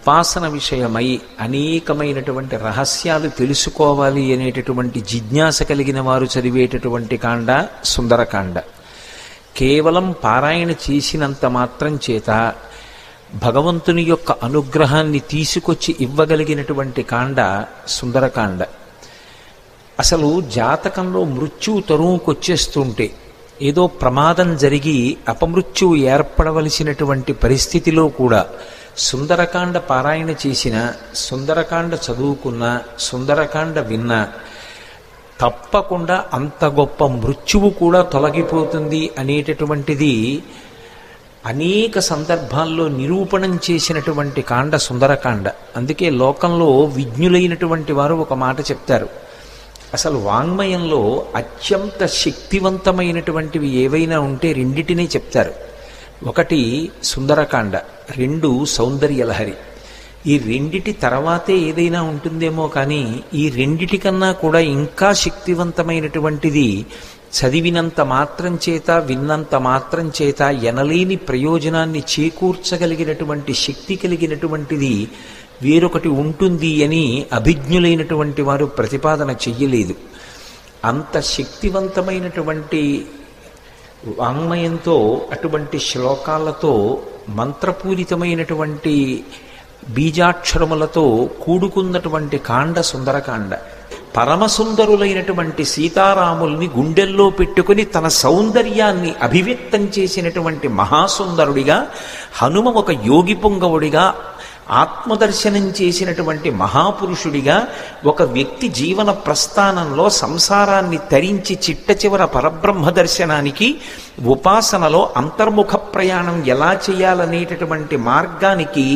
ఉపాసన విషయమై అనేకమైనటువంటి రహస్యాలు తెలుసుకోవాలి అనేటటువంటి జిజ్ఞాస కలిగిన వారు చదివేటటువంటి కాండ సుందరకాండ. కేవలం పారాయణ చేసినంత మాత్రం చేత భగవంతుని యొక్క అనుగ్రహాన్ని తీసుకొచ్చి ఇవ్వగలిగినటువంటి కాండ సుందరకాండ. అసలు జాతకంలో మృత్యువు తరువుకొచ్చేస్తుంటే, ఏదో ప్రమాదం జరిగి అపమృత్యువు ఏర్పడవలసినటువంటి పరిస్థితిలో కూడా సుందరకాండ పారాయణ చేసిన, సుందరకాండ చదువుకున్న, సుందరకాండ విన్నా తప్పకుండా అంత గొప్ప మృత్యువు కూడా తొలగిపోతుంది అనేటటువంటిది అనేక సందర్భాల్లో నిరూపణం చేసినటువంటి కాండ సుందరకాండ. అందుకే లోకంలో విజ్ఞులైనటువంటి వారు ఒక మాట చెప్తారు, అసలు వాంగ్మయంలో అత్యంత శక్తివంతమైనటువంటివి ఏవైనా ఉంటే రెండిటినే చెప్తారు. ఒకటి సుందరకాండ, రెండు సౌందర్యలహరి. ఈ రెండిటి తర్వాతే ఏదైనా ఉంటుందేమో కానీ ఈ రెండిటికన్నా కూడా ఇంకా శక్తివంతమైనటువంటిది చదివినంత మాత్రం చేత, విన్నంత మాత్రం చేత ఎనలేని ప్రయోజనాన్ని చేకూర్చగలిగినటువంటి శక్తి కలిగినటువంటిది వేరొకటి ఉంటుంది అని అభిజ్ఞులైనటువంటి వారు ప్రతిపాదన చెయ్యలేదు. అంత శక్తివంతమైనటువంటి వాంగ్మయంతో, అటువంటి శ్లోకాలతో, మంత్రపూరితమైనటువంటి బీజాక్షరములతో కూడుకున్నటువంటి కాండ సుందరకాండ. పరమసుందరులైనటువంటి సీతారాముల్ని గుండెల్లో పెట్టుకుని తన సౌందర్యాన్ని అభివ్యక్తం చేసినటువంటి మహాసుందరుడిగా, హనుమ ఒక యోగి పుంగవుడిగా, ఆత్మదర్శనం చేసినటువంటి మహాపురుషుడిగా, ఒక వ్యక్తి జీవన ప్రస్థానంలో సంసారాన్ని తరించి చిట్ట చివర పరబ్రహ్మ దర్శనానికి ఉపాసనలో అంతర్ముఖ ప్రయాణం ఎలా చేయాలనేటటువంటి మార్గానికి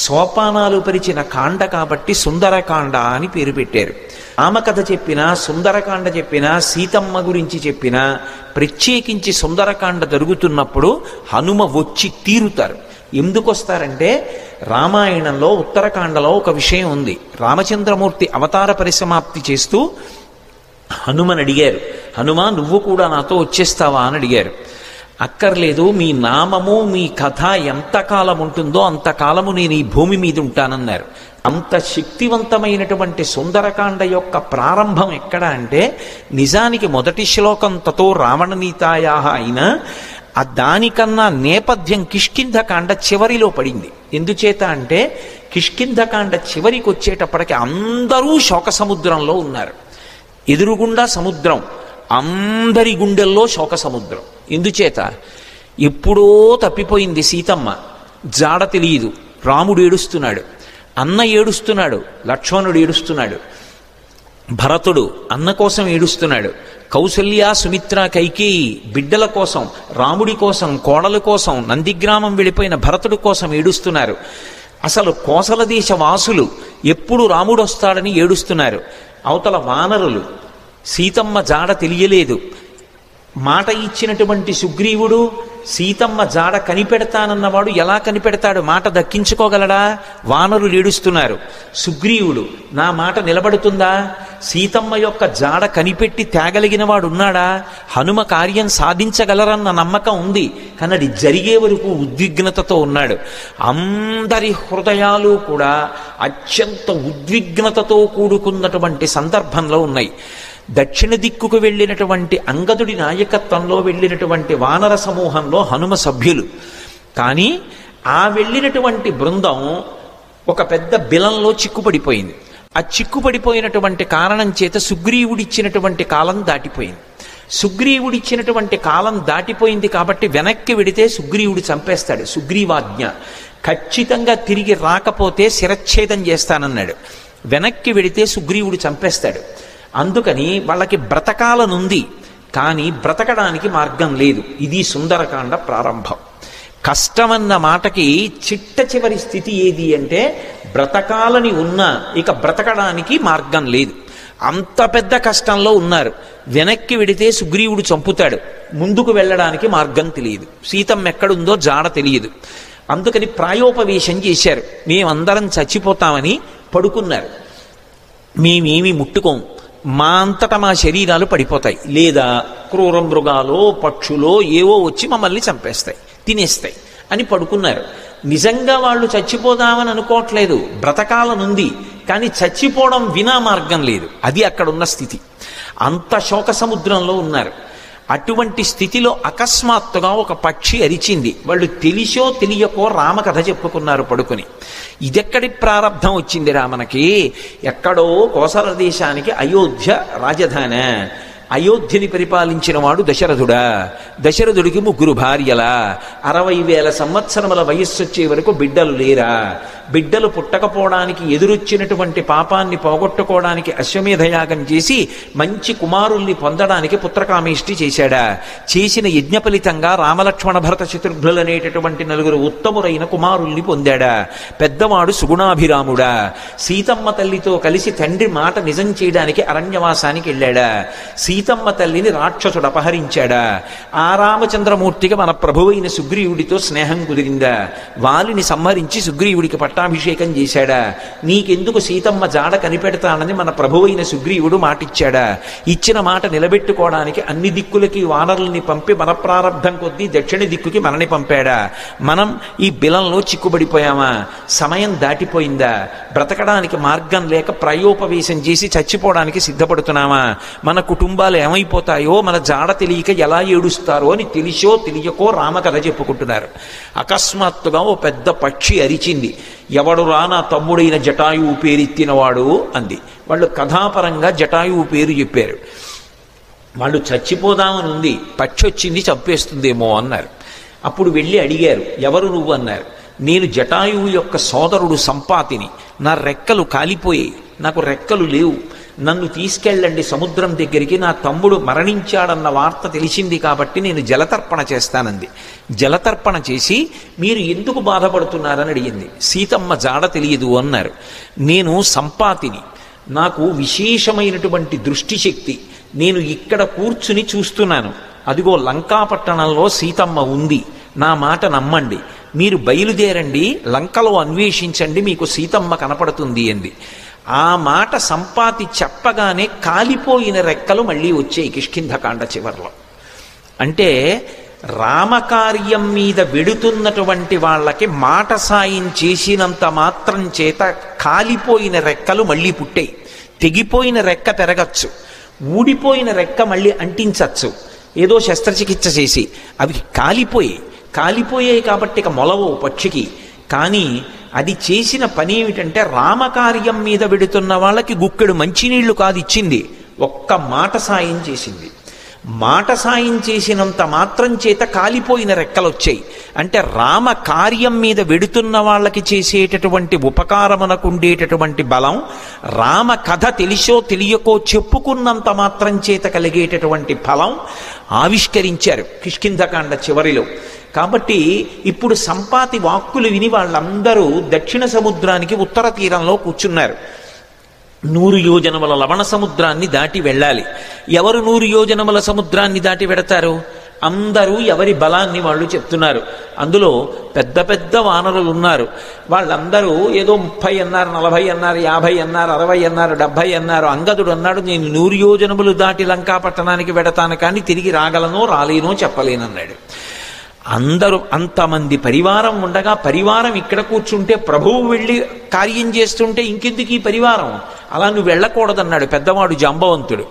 సోపానాలు పరిచిన కాండ కాబట్టి సుందరకాండ అని పేరు పెట్టారు. రామకథ చెప్పినా, సుందరకాండ చెప్పినా, సీతమ్మ గురించి చెప్పినా ప్రత్యేకించి సుందరకాండ జరుగుతున్నప్పుడు హనుమ వచ్చి తీరుతారు. ఎందుకు వస్తారంటే, రామాయణంలో ఉత్తరకాండలో ఒక విషయం ఉంది. రామచంద్రమూర్తి అవతార పరిసమాప్తి చేస్తూ హనుమని అడిగారు, హనుమా నువ్వు కూడా నాతో వచ్చేస్తావా అని అడిగారు. అక్కర్లేదు, మీ నామము మీ కథ ఎంతకాలం ఉంటుందో అంతకాలము నేను ఈ భూమి మీద ఉంటానన్నారు. అంత శక్తివంతమైనటువంటి సుందరకాండ యొక్క ప్రారంభం ఎక్కడ అంటే, నిజానికి మొదటి శ్లోకం తతో రావణనీతాయా అయినా దానికన్నా నేపథ్యం కిష్కింధకాండ చివరిలో పడింది. ఎందుచేత అంటే కిష్కింధకాండ చివరికి వచ్చేటప్పటికి అందరూ శోక సముద్రంలో ఉన్నారు. ఎదురుగుండా సముద్రం, అందరి గుండెల్లో శోక సముద్రం. ఎందుచేత, ఎప్పుడో తప్పిపోయింది సీతమ్మ, జాడ తెలియదు. రాముడు ఏడుస్తున్నాడు, అన్న ఏడుస్తున్నాడు, లక్ష్మణుడు ఏడుస్తున్నాడు, భరతుడు అన్న కోసం ఏడుస్తున్నాడు, కౌసల్య సుమిత్ర కైకేయి బిడ్డల కోసం, రాముడి కోసం, కోడల కోసం, నందిగ్రామం వెళ్ళిపోయిన భరతుడి కోసం ఏడుస్తున్నారు. అసలు కోసల దేశ వాసులు ఎప్పుడు రాముడు వస్తాడని ఏడుస్తున్నారు. అవతల వానరులు సీతమ్మ జాడ తెలియలేదు. మాట ఇచ్చినటువంటి సుగ్రీవుడు సీతమ్మ జాడ కనిపెడతానన్నవాడు ఎలా కనిపెడతాడు? మాట దక్కించుకోగలడా? వానరులు ఏడుస్తున్నారు. సుగ్రీవుడు నా మాట నిలబడుతుందా? సీతమ్మ యొక్క జాడ కనిపెట్టి తేగలిగిన వాడు ఉన్నాడా? హనుమ కార్యం సాధించగలరన్న నమ్మకం ఉంది, కానీ అది జరిగే వరకు ఉద్విగ్నతతో ఉన్నాడు. అందరి హృదయాలు కూడా అత్యంత ఉద్విగ్నతతో కూడుకున్నటువంటి సందర్భంలో ఉన్నాయి. దక్షిణ దిక్కుకు వెళ్ళినటువంటి అంగదుడి నాయకత్వంలో వెళ్ళినటువంటి వానర సమూహంలో హనుమ సభ్యులు. కానీ ఆ వెళ్ళినటువంటి బృందం ఒక పెద్ద బిలంలో చిక్కుపడిపోయింది. ఆ చిక్కుపడిపోయినటువంటి కారణం చేత సుగ్రీవుడిచ్చినటువంటి కాలం దాటిపోయింది. సుగ్రీవుడిచ్చినటువంటి కాలం దాటిపోయింది కాబట్టి వెనక్కి వెడితే సుగ్రీవుడు చంపేస్తాడు. సుగ్రీవాజ్ఞ, ఖచ్చితంగా తిరిగి రాకపోతే శిరచ్ఛేదం చేస్తానన్నాడు. వెనక్కి వెడితే సుగ్రీవుడు చంపేస్తాడు. అందుకని వాళ్ళకి బ్రతకాలనుంది, కానీ బ్రతకడానికి మార్గం లేదు. ఇది సుందరకాండ ప్రారంభం. కష్టమన్న మాటకి చిట్ట చివరి స్థితి ఏది అంటే, బ్రతకాలని ఉన్నా ఇక బ్రతకడానికి మార్గం లేదు. అంత పెద్ద కష్టంలో ఉన్నారు. వెనక్కి వెడితే సుగ్రీవుడు చంపుతాడు, ముందుకు వెళ్ళడానికి మార్గం తెలియదు, సీతమ్మ ఎక్కడుందో జాడ తెలియదు. అందుకని ప్రాయోపవేశం చేశారు. మేమందరం చచ్చిపోతామని పడుకున్నారు. మేమేమి ముట్టుకోం, మా అంతటా మా శరీరాలు పడిపోతాయి, లేదా క్రూర మృగాలో పక్షులో ఏవో వచ్చి మమ్మల్ని చంపేస్తాయి, తినేస్తాయి అని పడుకున్నారు. నిజంగా వాళ్ళు చచ్చిపోదామని అనుకోవట్లేదు, బ్రతకాలనుంది, కానీ చచ్చిపోవడం వినా మార్గం లేదు. అది అక్కడున్న స్థితి. అంత శోక సముద్రంలో ఉన్నారు. అటువంటి స్థితిలో అకస్మాత్తుగా ఒక పక్షి అరిచింది. వాళ్ళు తెలిసో తెలియకో రామకథ చెప్పుకున్నారు పడుకుని. ఇదెక్కడి ప్రారంధం వచ్చింది రామనకి? ఎక్కడో కోసల దేశానికి అయోధ్య రాజధాని. అయోధ్యని పరిపాలించిన వాడు దశరథుడా? దశరథుడికి 3 భార్యలా? 60,000 సంవత్సరముల వయస్సు వచ్చే వరకు బిడ్డలు లేరా? బిడ్డలు పుట్టకపోవడానికి ఎదురొచ్చినటువంటి పాపాన్ని పోగొట్టుకోవడానికి అశ్వమేధయాగం చేసి మంచి కుమారుల్ని పొందడానికి పుత్రకామేష్టి చేశాడా? చేసిన యజ్ఞ ఫలితంగా రామలక్ష్మణ భరత శత్రుఘ్నులు అనేటటువంటి 4 ఉత్తమురైన కుమారుల్ని పొందాడా? పెద్దవాడు సుగుణాభిరాముడా? సీతమ్మ తల్లితో కలిసి తండ్రి మాట నిజం చేయడానికి అరణ్యవాసానికి వెళ్ళాడా? సీతమ్మ తల్లిని రాక్షసుడు అపహరించాడా? ఆ రామచంద్రమూర్తికి మన ప్రభువైన సుగ్రీవుడితో స్నేహం కుదిరిందా? వాలిని సంహరించి సుగ్రీవుడికి పట్టాభిషేకం చేశాడా? నీకెందుకు సీతమ్మ జాడ కనిపెడతానని మన ప్రభువైన సుగ్రీవుడు మాటిచ్చాడా? ఇచ్చిన మాట నిలబెట్టుకోవడానికి అన్ని దిక్కులకి వానరుల్ని పంపి మన ప్రారంధం కొద్దీ దక్షిణ దిక్కుకి మనని పంపాడా? మనం ఈ బిలంలో చిక్కుబడిపోయామా? సమయం దాటిపోయిందా? బ్రతకడానికి మార్గం లేక ప్రయోపవేశం చేసి చచ్చిపోవడానికి సిద్ధపడుతున్నామా? మన కుటుంబాలు ఏమైపోతాయో, మన జాడ తెలియక ఎలా ఏడుస్తారో అని తెలిసో తెలియకో రామకథ చెప్పుకుంటున్నారు. అకస్మాత్తుగా ఓ పెద్ద పక్షి అరిచింది. ఎవడురా నా తమ్ముడైన జటాయువు పేరెత్తినవాడు అంది. వాళ్ళు కథాపరంగా జటాయువు పేరు చెప్పారు. వాళ్ళు చచ్చిపోదామని ఉంది, పక్షి వచ్చింది చంపేస్తుందేమో అన్నారు. అప్పుడు వెళ్ళి అడిగారు, ఎవరు నువ్వు అన్నారు. నేను జటాయువు యొక్క సోదరుడు సంపాతిని. నా రెక్కలు కాలిపోయాయి, నాకు రెక్కలు లేవు, నన్ను తీసుకెళ్ళండి సముద్రం దగ్గరికి, నా తమ్ముడు మరణించాడన్న వార్త తెలిసింది కాబట్టి నేను జలతర్పణ చేస్తానంది. జలతర్పణ చేసి మీరు ఎందుకు బాధపడుతున్నారని అడిగింది. సీతమ్మ జాడ తెలియదు అన్నారు. నేను సంపాతిని, నాకు విశేషమైనటువంటి దృష్టిశక్తి, నేను ఇక్కడ కూర్చుని చూస్తున్నాను, అదిగో లంకాపట్టణంలో సీతమ్మ ఉంది, నా మాట నమ్మండి, మీరు బయలుదేరండి, లంకలో అన్వేషించండి, మీకు సీతమ్మ కనపడుతుంది అంది. ఆ మాట సంపాతి చెప్పగానే కాలిపోయిన రెక్కలు మళ్ళీ వచ్చాయి కిష్కింధకాండ చివర్లో. అంటే రామకార్యం మీద వెడుతున్నటువంటి వాళ్ళకి మాట సాయం చేసినంత మాత్రం చేత కాలిపోయిన రెక్కలు మళ్ళీ పుట్టాయి. తెగిపోయిన రెక్క పెరగచ్చు, ఊడిపోయిన రెక్క మళ్ళీ అంటించచ్చు, ఏదో శస్త్రచికిత్స చేసి. అవి కాలిపోయాయి కాబట్టి ఇక మొలవు పక్షికి. కానీ అది చేసిన పని ఏమిటంటే రామకార్యం మీద వెడుతున్న వాళ్ళకి గుక్కెడు మంచినీళ్లు కాదు ఇచ్చింది, ఒక్క మాట సాయం చేసింది. మాట సాయం చేసినంత మాత్రం చేత కాలిపోయిన రెక్కలు వచ్చాయి. అంటే రామ కార్యం మీద వెడుతున్న వాళ్ళకి చేసేటటువంటి ఉపకారమునకు ఉండేటటువంటి బలం, రామ కథ తెలిసో తెలియకో చెప్పుకున్నంత మాత్రం చేత కలిగేటటువంటి ఫలం ఆవిష్కరించారు కిష్కింధకాండ చివరిలో. కాబట్టి ఇప్పుడు సంపాతి వాక్కులు విని వాళ్ళందరూ దక్షిణ సముద్రానికి ఉత్తర తీరంలో కూర్చున్నారు. 100 యోజనముల లవణ సముద్రాన్ని దాటి వెళ్ళాలి. ఎవరు 100 యోజనముల సముద్రాన్ని దాటి వెడతారు? అందరూ ఎవరి బలాన్ని వాళ్ళు చెప్తున్నారు. అందులో పెద్ద పెద్ద వానరులు ఉన్నారు. వాళ్ళందరూ ఏదో 30 అన్నారు, 40 అన్నారు, 50 అన్నారు, 60 అన్నారు, 70 అన్నారు. అంగదుడు అన్నాడు, నేను 100 యోజనములు దాటి లంకాపట్టణానికి వెడతాను, కానీ తిరిగి రాగలనో రాలేనో చెప్పలేనన్నాడు. అందరూ అంతమంది పరివారం ఉండగా, పరివారం ఇక్కడ కూర్చుంటే ప్రభువు వెళ్ళి కార్యం చేస్తుంటే ఇంకెందుకు ఈ పరివారం, అలా నువ్వు వెళ్ళకూడదన్నాడు పెద్దవాడు జాంబవంతుడు.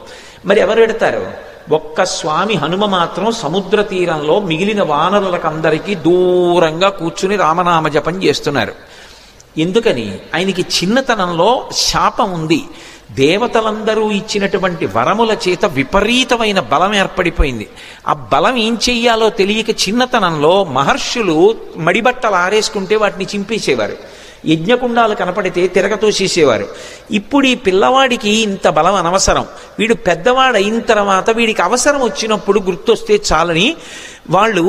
మరి ఎవరు పెడతారు? ఒక్క స్వామి హనుమ మాత్రం సముద్ర తీరంలో మిగిలిన వానరులకందరికీ దూరంగా కూర్చుని రామనామ జపం చేస్తున్నారు. ఎందుకని? ఆయనకి చిన్నతనంలో శాపం ఉంది. దేవతలందరూ ఇచ్చినటువంటి వరముల చేత విపరీతమైన బలం ఏర్పడిపోయింది. ఆ బలం ఏం చెయ్యాలో తెలియక చిన్నతనంలో మహర్షులు మడిబట్టలు ఆరేసుకుంటే వాటిని చింపేసేవారు, యజ్ఞకుండాలు కనపడితే తిరగతోసేసేవారు. ఇప్పుడు ఈ పిల్లవాడికి ఇంత బలం అనవసరం, వీడు పెద్దవాడు అయిన తర్వాత వీడికి అవసరం వచ్చినప్పుడు గుర్తొస్తే చాలని వాళ్ళు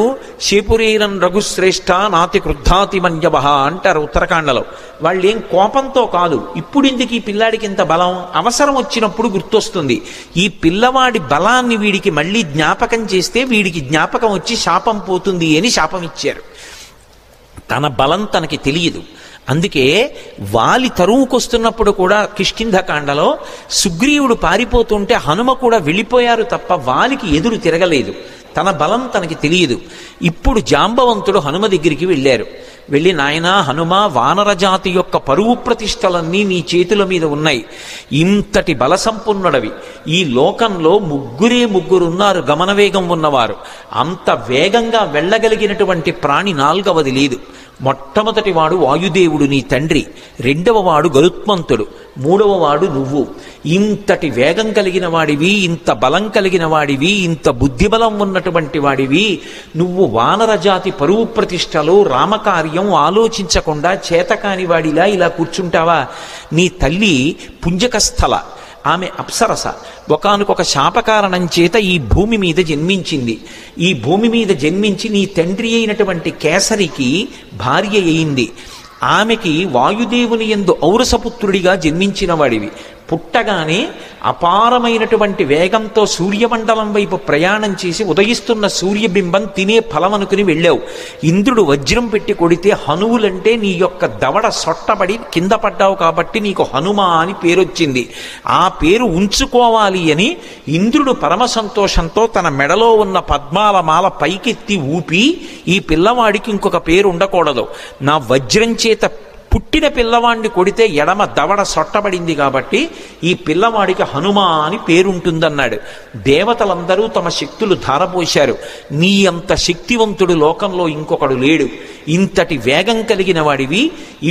శేపురీరం రఘుశ్రేష్ఠ నాతి క్రుద్ధాతి మన్యవ అంటారు ఉత్తరాఖండలో. వాళ్ళు ఏం కోపంతో కాదు, ఇప్పుడు ఎందుకు ఈ పిల్లాడికి ఇంత బలం, అవసరం వచ్చినప్పుడు గుర్తొస్తుంది. ఈ పిల్లవాడి బలాన్ని వీడికి మళ్ళీ జ్ఞాపకం చేస్తే వీడికి జ్ఞాపకం వచ్చి శాపం పోతుంది అని శాపం ఇచ్చారు. తన బలం తనకి తెలియదు. అందుకే వాలి తరువుకొస్తున్నప్పుడు కూడా కిష్కింధకాండలో సుగ్రీవుడు పారిపోతుంటే హనుమ కూడా వెళ్ళిపోయారు తప్ప వాలికి ఎదురు తిరగలేదు. తన బలం తనకి తెలియదు. ఇప్పుడు జాంబవంతుడు హనుమ దగ్గరికి వెళ్ళారు. వెళ్ళి నాయనా హనుమ, వానరజాతి యొక్క పరువు ప్రతిష్టలన్నీ నీ చేతుల మీద ఉన్నాయి, ఇంతటి బలసంపన్నుడవి, ఈ లోకంలో ముగ్గురున్నారు గమనవేగం ఉన్నవారు, అంత వేగంగా వెళ్ళగలిగినటువంటి ప్రాణి నాల్గవది లేదు. మొట్టమొదటి వాడు వాయుదేవుడు నీ తండ్రి, రెండవ వాడు గరుత్మంతుడు, మూడవ వాడు నువ్వు. ఇంతటి వేగం కలిగిన వాడివి, ఇంత బలం కలిగిన వాడివి, ఇంత బుద్ధిబలం ఉన్నటువంటి వాడివి, నువ్వు వానరజాతి పరువు ప్రతిష్టలో రామకార్యం ఆలోచించకుండా చేతకాని వాడిలా ఇలా కూర్చుంటావా? నీ తల్లి పుంజకస్థల, ఆమె అప్సరస, ఒకానొక శాపకారణం చేత ఈ భూమి మీద జన్మించింది. ఈ భూమి మీద జన్మించి నీ తండ్రి అయినటువంటి కేసరికి భార్య అయింది. ఆమెకి వాయుదేవుని యందు ఔరసపుత్రుడిగా జన్మించిన వాడివి. పుట్టగానే అపారమైనటువంటి వేగంతో సూర్యమండలం వైపు ప్రయాణం చేసి ఉదయిస్తున్న సూర్యబింబం తినే ఫలం అనుకుని వెళ్ళావు. ఇంద్రుడు వజ్రం పెట్టి కొడితే హనువులంటే నీ యొక్క దవడ సొట్టబడి కింద పడ్డావు కాబట్టి నీకు హనుమ అని పేరొచ్చింది. ఆ పేరు ఉంచుకోవాలి అని ఇంద్రుడు పరమ సంతోషంతో తన మెడలో ఉన్న పద్మాల మాల పైకెత్తి ఊపి, ఈ పిల్లవాడికి ఇంకొక పేరు ఉండకూడదు, నా వజ్రం చేత పుట్టిన పిల్లవాడిని కొడితే ఎడమ దవడ సొట్టబడింది కాబట్టి ఈ పిల్లవాడికి హనుమ అని పేరుంటుందన్నాడు. దేవతలందరూ తమ శక్తులు ధారపోశారు. నీ అంత శక్తివంతుడు లోకంలో ఇంకొకడు లేడు. ఇంతటి వేగం కలిగిన వాడివి,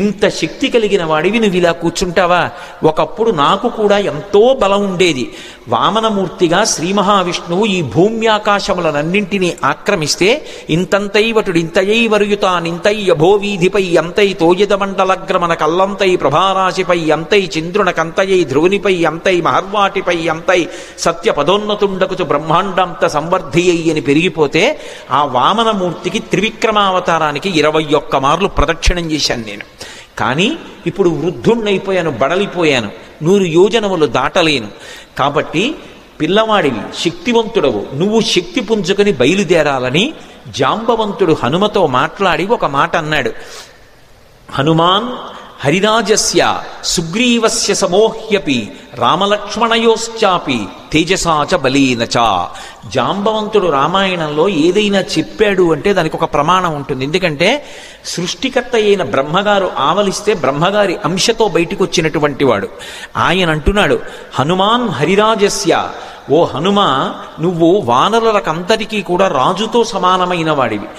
ఇంత శక్తి కలిగిన వాడివి, నువ్వు ఇలా కూర్చుంటావా? ఒకప్పుడు నాకు కూడా ఎంతో బలం ఉండేది. వామనమూర్తిగా శ్రీ మహావిష్ణువు ఈ భూమ్యాకాశములనన్నింటినీ ఆక్రమిస్తే ఇంతంతైవటుడు ఇంతయై వరుయుతానింతై యభోవీధిపై అంతై తోయదమండలగ్రమణ కల్లంతై ప్రభారాశిపై అంతై చంద్రునకంతయై ధ్రువునిపై అంతై మహర్వాటిపై అంతై సత్య పదోన్నతుండకుచు బ్రహ్మాండంత సంవర్ధియ్యి అని పెరిగిపోతే ఆ వామనమూర్తికి త్రివిక్రమావతారానికి 21 మార్లు ప్రదక్షిణం చేశాను నేను. కానీ ఇప్పుడు వృద్ధుణ్ణైపోయాను, బడలిపోయాను, 100 యోజనములు దాటలేను. కాబట్టి పిల్లవాడివి, శక్తివంతుడవు, నువ్వు శక్తి పుంజుకొని బయలుదేరాలని జాంబవంతుడు హనుమతో మాట్లాడి ఒక మాట అన్నాడు. హనుమాన్ హరిరాజస్య సుగ్రీవస్య సమోహ్యపి రామలక్ష్మణయోశ్చాపి తేజసాచ బలీనచ. జాంబవంతుడు రామాయణంలో ఏదైనా చెప్పాడు అంటే దానికి ఒక ప్రమాణం ఉంటుంది. ఎందుకంటే సృష్టికర్త అయిన బ్రహ్మగారు ఆవలిస్తే బ్రహ్మగారి అంశతో బయటికి వచ్చినటువంటి వాడు. ఆయన అంటున్నాడు, హనుమాన్ హరిరాజస్య, ఓ హనుమ, నువ్వు వానరులకంతటికీ కూడా రాజుతో సమానమైన వాడివి.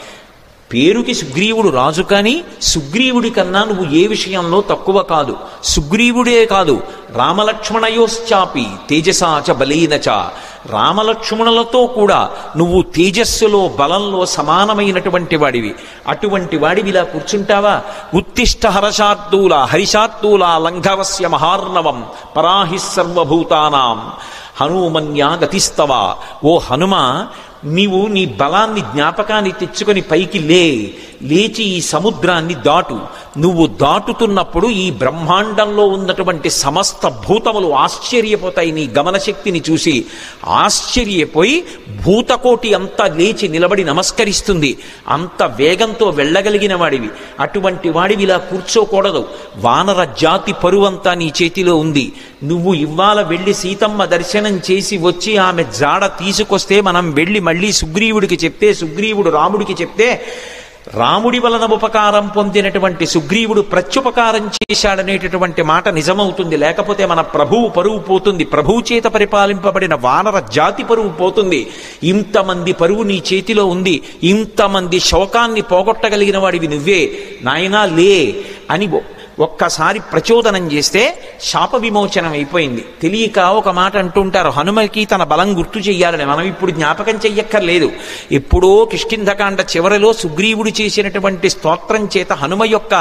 పేరుకి సుగ్రీవుడు రాజు, కానీ సుగ్రీవుడి కన్నా నువ్వు ఏ విషయంలో తక్కువ కాదు. సుగ్రీవుడే కాదు, రామలక్ష్మణయోశ్చాపి తేజసాచ బలీనచ, రామలక్ష్మణులతో కూడా నువ్వు తేజస్సులో బలంలో సమానమైనటువంటి వాడివి. అటువంటి వాడివి ఇలా కూర్చుంటావా? ఉత్తిష్ట హర్షార్దూల హరిషార్దూల లంఘవస్య మహార్ణవం పరాహి సర్వభూతానాం హనుమన్యా గతిస్తవ. ఓ హనుమ, నీవు నీ బలాన్ని జ్ఞాపకాన్ని తెచ్చుకొని పైకి లేచి ఈ సముద్రాన్ని దాటు. నువ్వు దాటుతున్నప్పుడు ఈ బ్రహ్మాండంలో ఉన్నటువంటి సమస్త భూతములు ఆశ్చర్యపోతాయి నీ గమనశక్తిని చూసి. ఆశ్చర్యపోయి భూతకోటి అంతా లేచి నిలబడి నమస్కరిస్తుంది. అంత వేగంతో వెళ్ళగలిగిన వాడివి. అటువంటి వాడివి ఇలా కూర్చోకూడదు. వానర జాతి పరువంతా నీ చేతిలో ఉంది. నువ్వు ఇవాళ వెళ్ళి సీతమ్మ దర్శనం చేసి వచ్చి ఆమె జాడ తీసుకొస్తే మనం వెళ్ళి మళ్ళీ సుగ్రీవుడికి చెప్తే, సుగ్రీవుడు రాముడికి చెప్తే, రాముడి వలన ఉపకారం పొందినటువంటి సుగ్రీవుడు ప్రత్యుపకారం చేశాడనేటటువంటి మాట నిజమవుతుంది. లేకపోతే మన ప్రభువు పరువు పోతుంది. ప్రభువు చేత పరిపాలింపబడిన వానర జాతి పరువు పోతుంది. ఇంతమంది పరువు నీ చేతిలో ఉంది. ఇంతమంది శోకాన్ని పోగొట్టగలిగిన వాడివి నువ్వే. నాయనా లే అని ఒక్కసారి ప్రచోదనం చేస్తే శాప విమోచనం అయిపోయింది. తెలియక ఒక మాట అంటుంటారు, హనుమకి తన బలం గుర్తు చెయ్యాలని. మనం ఇప్పుడు జ్ఞాపకం చెయ్యక్కర్లేదు. ఎప్పుడో కిష్కింధకాండ చివరిలో సుగ్రీవుడు చేసినటువంటి స్తోత్రం చేత హనుమ యొక్క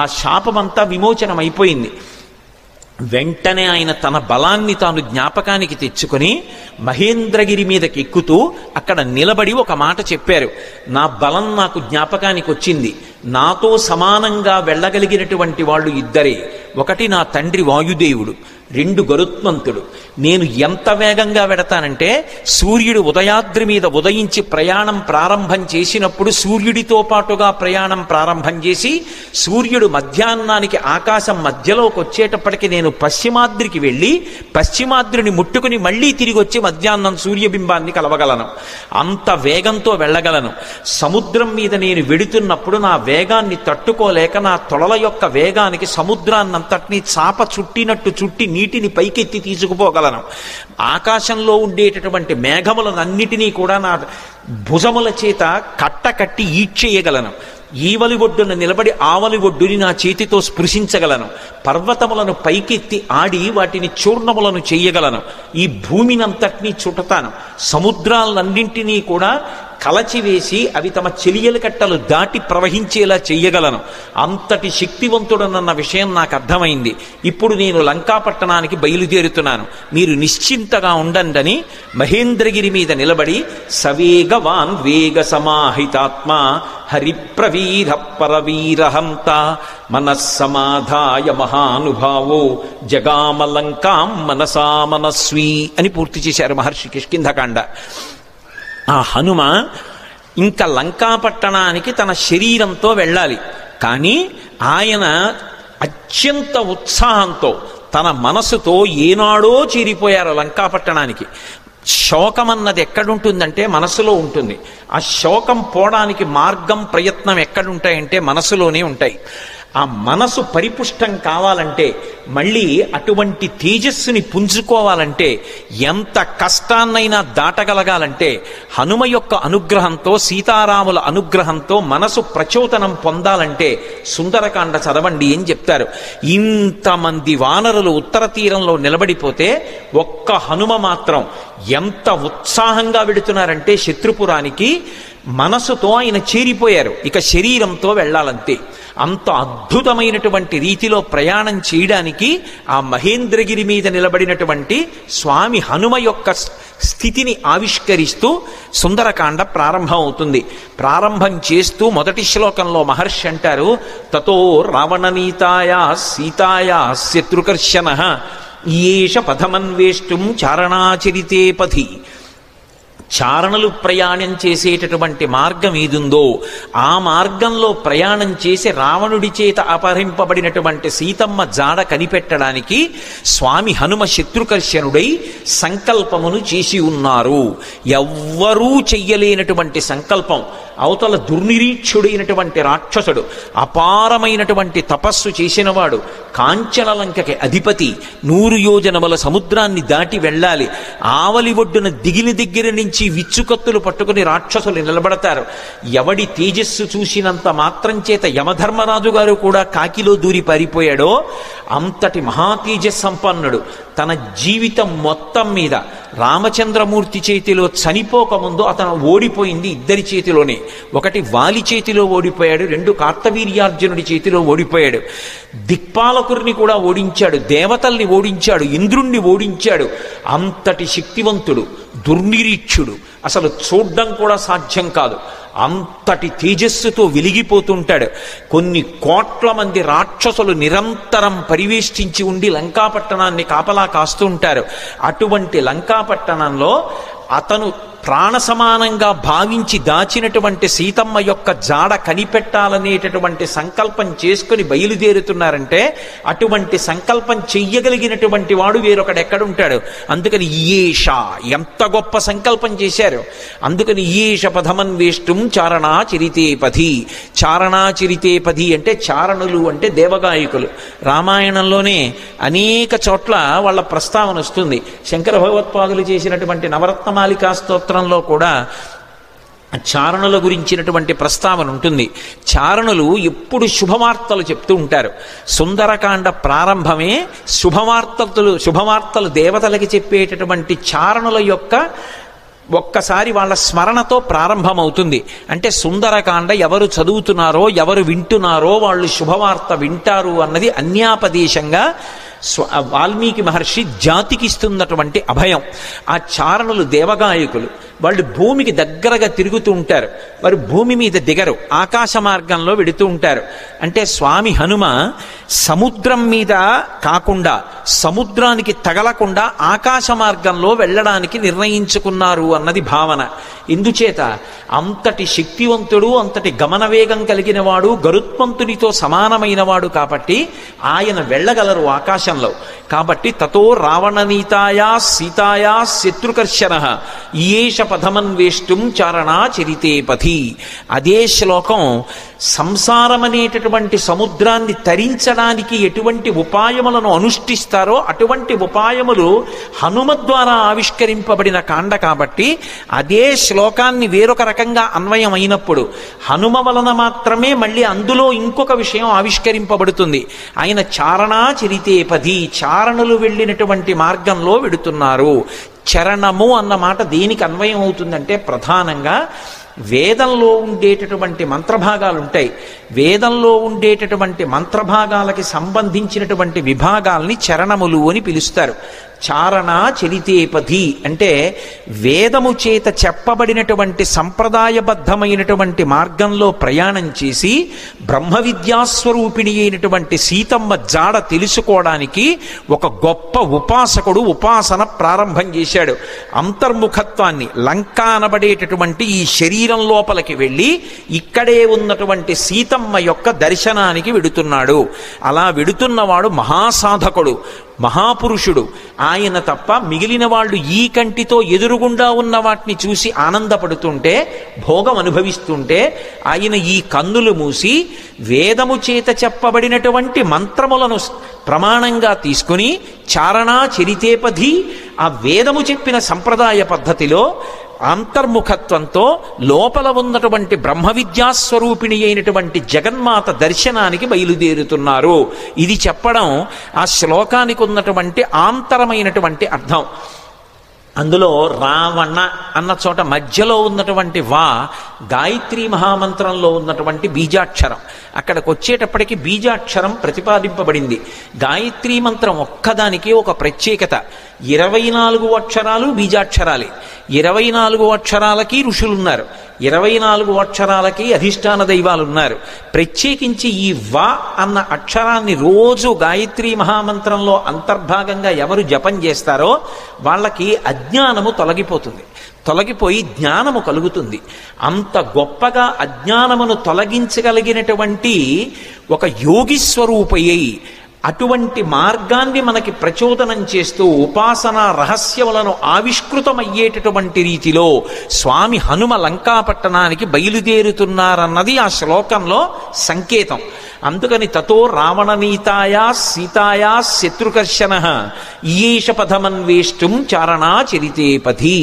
ఆ శాపమంతా విమోచనం అయిపోయింది. వెంటనే ఆయన తన బలాన్ని తాను జ్ఞాపకానికి తెచ్చుకొని మహేంద్రగిరి మీదకి ఎక్కుతూ అక్కడ నిలబడి ఒక మాట చెప్పారు. నా బలం నాకు జ్ఞాపకానికి వచ్చింది. నాతో సమానంగా వెళ్ళగలిగినటువంటి వాళ్ళు ఇద్దరే. ఒకటి నా తండ్రి వాయుదేవుడు, రెండు గరుత్మంతుడు. నేను ఎంత వేగంగా వెడతానంటే సూర్యుడు ఉదయాద్రి మీద ఉదయించి ప్రయాణం ప్రారంభం చేసినప్పుడు సూర్యుడితో పాటుగా ప్రయాణం ప్రారంభం చేసి సూర్యుడు మధ్యాహ్నానికి ఆకాశం మధ్యలోకి వచ్చేటప్పటికి నేను పశ్చిమాద్రికి వెళ్ళి పశ్చిమాద్రిని ముట్టుకుని మళ్ళీ తిరిగి వచ్చి మధ్యాహ్నం సూర్యబింబాన్ని కలవగలను. అంత వేగంతో వెళ్ళగలను. సముద్రం మీద నేను వెడుతున్నప్పుడు నా వేగాన్ని తట్టుకోలేక నా తొడల యొక్క వేగానికి సముద్రాన్నంతటినీ చాప చుట్టినట్టు చుట్టి నీటిని పైకెత్తి తీసుకుపోగలను. ఆకాశంలో ఉండేటటువంటి మేఘములనన్నిటినీ కూడా నా భుజముల చేత కట్టి ఈడ్చేయగలను. ఈవలి ఒడ్డున నిలబడి ఆవలి ఒడ్డుని నా చేతితో స్పృశించగలను. పర్వతములను పైకెత్తి ఆడి వాటిని చూర్ణములను చెయ్యగలను. ఈ భూమినంతటినీ చుట్టతాను. సముద్రాలన్నింటినీ కూడా కలచివేసి అవి తమ చెలియల కట్టలు దాటి ప్రవహించేలా చెయ్యగలను. అంతటి శక్తివంతుడనన్న విషయం నాకు అర్థమైంది. ఇప్పుడు నేను లంకాపట్టణానికి బయలుదేరుతున్నాను, మీరు నిశ్చింతగా ఉండండి మహేంద్రగిరి మీద నిలబడి సవేగవాన్ వేగ సమాహితాత్మ హరిప్రవీర పరవీరహంత మనస్సమాధాయ మహానుభావో జగామలంకాం మనసా మనస్వీ అని పూర్తి చేశారు మహర్షి కిష్కింధకాండ. ఆ హనుమ ఇంకా లంకాపట్టణానికి తన శరీరంతో వెళ్ళాలి. కానీ ఆయన అత్యంత ఉత్సాహంతో తన మనసుతో ఏనాడో చేరిపోయారు లంకాపట్టణానికి. శోకం అన్నది ఎక్కడుంటుందంటే మనసులో ఉంటుంది. ఆ శోకం పోవడానికి మార్గం ప్రయత్నం ఎక్కడుంటాయంటే మనసులోనే ఉంటాయి. ఆ మనసు పరిపుష్టం కావాలంటే, మళ్ళీ అటువంటి తేజస్సుని పుంజుకోవాలంటే, ఎంత కష్టాన్నైనా దాటగలగాలంటే హనుమ యొక్క అనుగ్రహంతో సీతారాముల అనుగ్రహంతో మనసు ప్రచోదనం పొందాలంటే సుందరకాండ చదవండి అని చెప్తారు. ఇంతమంది వానరులు ఉత్తర తీరంలో నిలబడిపోతే ఒక్క హనుమ మాత్రం ఎంత ఉత్సాహంగా వెడుతున్నారంటే శత్రుపురానికి మనసుతో ఆయన చేరిపోయారు. ఇక శరీరంతో వెళ్ళాలంతే. అంత అద్భుతమైనటువంటి రీతిలో ప్రయాణం చేయడానికి ఆ మహేంద్రగిరి మీద నిలబడినటువంటి స్వామి హనుమ యొక్క స్థితిని ఆవిష్కరిస్తూ సుందరకాండ ప్రారంభం అవుతుంది. ప్రారంభం చేస్తూ మొదటి శ్లోకంలో మహర్షి అంటారు, తతో రావణనీతాయా సీతాయా శత్రుకర్షణ ఈయేష పథమన్వేష్టం చారణాచరితే పథి. చారణలు ప్రయాణం చేసేటటువంటి మార్గం ఏదుందో ఆ మార్గంలో ప్రయాణం చేసి రావణుడి చేత అపహరింపబడినటువంటి సీతమ్మ జాడ కనిపెట్టడానికి స్వామి హనుమ శత్రుకర్షణుడై సంకల్పమును చేసి ఉన్నారు. ఎవ్వరూ చెయ్యలేనటువంటి సంకల్పం. అవతల దుర్నిరీక్షుడైనటువంటి రాక్షసుడు, అపారమైనటువంటి తపస్సు చేసినవాడు, కాంచనలంకకి అధిపతి, 100 యోజనముల సముద్రాన్ని దాటి వెళ్ళాలి. ఆవలి ఒడ్డున దిగిన దగ్గర నుంచి విచ్చుకత్తులు పట్టుకుని రాక్షసులు నిలబడతారు. ఎవడి తేజస్సు చూసినంత మాత్రం చేత యమధర్మరాజు గారు కూడా కాకిలో దూరి పారిపోయాడో అంతటి మహాతేజస్ సంపన్నుడు. తన జీవితం మొత్తం మీద రామచంద్రమూర్తి చేతిలో చనిపోకముందు అతను ఓడిపోయింది 2 చేతిలోనే. ఒకటి వాలి చేతిలో ఓడిపోయాడు, 2 కార్తవీర్యార్జునుడి చేతిలో ఓడిపోయాడు. దిక్పాలకుడిని కూడా ఓడించాడు, దేవతల్ని ఓడించాడు, ఇంద్రుణ్ణి ఓడించాడు. అంతటి శక్తివంతుడు, దుర్నిరీక్షుడు, అసలు చూడ్డం కూడా సాధ్యం కాదు. అంతటి తేజస్సుతో వెలిగిపోతుంటాడు. కొన్ని కోట్ల మంది రాక్షసులు నిరంతరం పరివేష్టించి ఉండి లంకాపట్టణాన్ని కాపలా కాస్తూ ఉంటారు. అటువంటి లంకాపట్టణంలో అతను ప్రాణ సమానంగా భావించి దాచినటువంటి సీతమ్మ యొక్క జాడ కనిపెట్టాలనేటటువంటి సంకల్పం చేసుకుని బయలుదేరుతున్నారంటే అటువంటి సంకల్పం చెయ్యగలిగినటువంటి వాడు వేరొకడెక్కడుంటాడు. అందుకని ఈయేష, ఎంత గొప్ప సంకల్పం చేశారు. అందుకని ఈయేష పథమన్వేష్టం చారణాచరితే పథి. చారణాచరితే పథి అంటే చారణులు అంటే దేవగాయకులు. రామాయణంలోనే అనేక చోట్ల వాళ్ళ ప్రస్తావన వస్తుంది. శంకర భగవత్పాదులు చేసినటువంటి నవరత్నమాలికా స్తోత్రంలో కూడా చారణుల గురించినటువంటి ప్రస్తావన ఉంటుంది. చారణులు ఎప్పుడు శుభవార్తలు చెప్తూ ఉంటారు. సుందరకాండ ప్రారంభమే శుభవార్తలు దేవతలకి చెప్పేటటువంటి చారణుల యొక్క ఒక్కసారి వాళ్ళ స్మరణతో ప్రారంభమవుతుంది. అంటే సుందరకాండ ఎవరు చదువుతున్నారో ఎవరు వింటున్నారో వాళ్ళు శుభవార్త వింటారు అన్నది అన్యాపదేశంగా వాల్మీకి మహర్షి జాతికి ఇస్తున్నటువంటి అభయం. ఆ చారణులు దేవగాయకులు. వాళ్ళు భూమికి దగ్గరగా తిరుగుతూ ఉంటారు. వారు భూమి మీద దిగరు, ఆకాశ మార్గంలో వెడుతూ ఉంటారు. అంటే స్వామి హనుమ సముద్రం మీద కాకుండా, సముద్రానికి తగలకుండా ఆకాశ మార్గంలో వెళ్ళడానికి నిర్ణయించుకున్నారు అన్నది భావన. ఎందుచేత అంతటి శక్తివంతుడు, అంతటి గమనవేగం కలిగిన వాడు, గరుత్మంతునితో సమానమైన వాడు కాబట్టి ఆయన వెళ్ళగలరు ఆకాశంలో. కాబట్టి తతో రావణనీతాయా సీతాయా శత్రుకర్షణ ఈయేష పథమన్వేష్టం చారణా చరితే పథి. అదే శ్లోకం సంసారమనేటటువంటి సముద్రాన్ని తరించడానికి ఎటువంటి ఉపాయములను అనుష్ఠిస్తారో అటువంటి ఉపాయములు హనుమ ద్వారా ఆవిష్కరింపబడిన కాండ కాబట్టి అదే శ్లోకాన్ని వేరొక రకంగా అన్వయం అయినప్పుడు హనుమ వలన మాత్రమే మళ్ళీ అందులో ఇంకొక విషయం ఆవిష్కరింపబడుతుంది. ఆయన చారణా చరితే పది, చారణులు వెళ్ళినటువంటి మార్గంలో వెడుతున్నారు. చరణము అన్న మాట దేనికి అన్వయం అవుతుందంటే ప్రధానంగా వేదంలో ఉండేటటువంటి మంత్రభాగాలు ఉంటాయి. వేదంలో ఉండేటటువంటి మంత్రభాగాలకి సంబంధించినటువంటి విభాగాల్ని చరణములు అని పిలుస్తారు. చారణ చరితేపథి అంటే వేదము చేత చెప్పబడినటువంటి సంప్రదాయబద్ధమైనటువంటి మార్గంలో ప్రయాణం చేసి బ్రహ్మ విద్యాస్వరూపిణి అయినటువంటి సీతమ్మ జాడ తెలుసుకోవడానికి ఒక గొప్ప ఉపాసకుడు ఉపాసన ప్రారంభం చేశాడు. అంతర్ముఖత్వాన్ని, లంక అనబడేటటువంటి ఈ శరీరం లోపలికి వెళ్ళి ఇక్కడే ఉన్నటువంటి సీతమ్మ యొక్క దర్శనానికి వెడుతున్నాడు. అలా వెడుతున్నవాడు మహాసాధకుడు, మహాపురుషుడు. ఆయన తప్ప మిగిలిన వాళ్ళు ఈ కంటితో ఎదురుగుండా ఉన్న వాటిని చూసి ఆనందపడుతుంటే, భోగం అనుభవిస్తుంటే, ఆయన ఈ కన్నులు మూసి వేదము చేత చెప్పబడినటువంటి మంత్రములను ప్రమాణంగా తీసుకుని చారణా చరితేపథి, ఆ వేదము చెప్పిన సంప్రదాయ పద్ధతిలో అంతర్ముఖత్వంతో లోపల ఉన్నటువంటి బ్రహ్మ విద్యాస్వరూపిణి అయినటువంటి జగన్మాత దర్శనానికి బయలుదేరుతున్నారు. ఇది చెప్పడం ఆ శ్లోకానికి ఉన్నటువంటి ఆంతరమైనటువంటి అర్థం. అందులో రావణ అన్న చోట మధ్యలో ఉన్నటువంటి వా గాయత్రీ మహామంత్రంలో ఉన్నటువంటి బీజాక్షరం. అక్కడికి వచ్చేటప్పటికి బీజాక్షరం ప్రతిపాదింపబడింది. గాయత్రీ మంత్రం ఒక్కదానికి ఒక ప్రత్యేకత. 24 అక్షరాలు బీజాక్షరాలే. 24 అక్షరాలకి ఋషులున్నారు, 24 అక్షరాలకి అధిష్టాన దైవాలు ఉన్నారు. ప్రత్యేకించి ఈ వా అన్న అక్షరాన్ని రోజు గాయత్రీ మహామంత్రంలో అంతర్భాగంగా ఎవరు జపం చేస్తారో వాళ్ళకి అజ్ఞానము తొలగిపోయి జ్ఞానము కలుగుతుంది. అంత గొప్పగా అజ్ఞానమును తొలగించగలిగినటువంటి ఒక యోగి స్వరూపయ్యి అటువంటి మార్గాన్ని మనకి ప్రచోదనం చేస్తూ ఉపాసనా రహస్యములను ఆవిష్కృతమయ్యేటటువంటి రీతిలో స్వామి హనుమ లంకాపట్టణానికి బయలుదేరుతున్నారన్నది ఆ శ్లోకంలో సంకేతం. అందుకని తతో రావణనీతాయా సీతాయా శత్రుకర్షణ ఈయేష పథమన్వేష్టం చారణా చరితే పథి.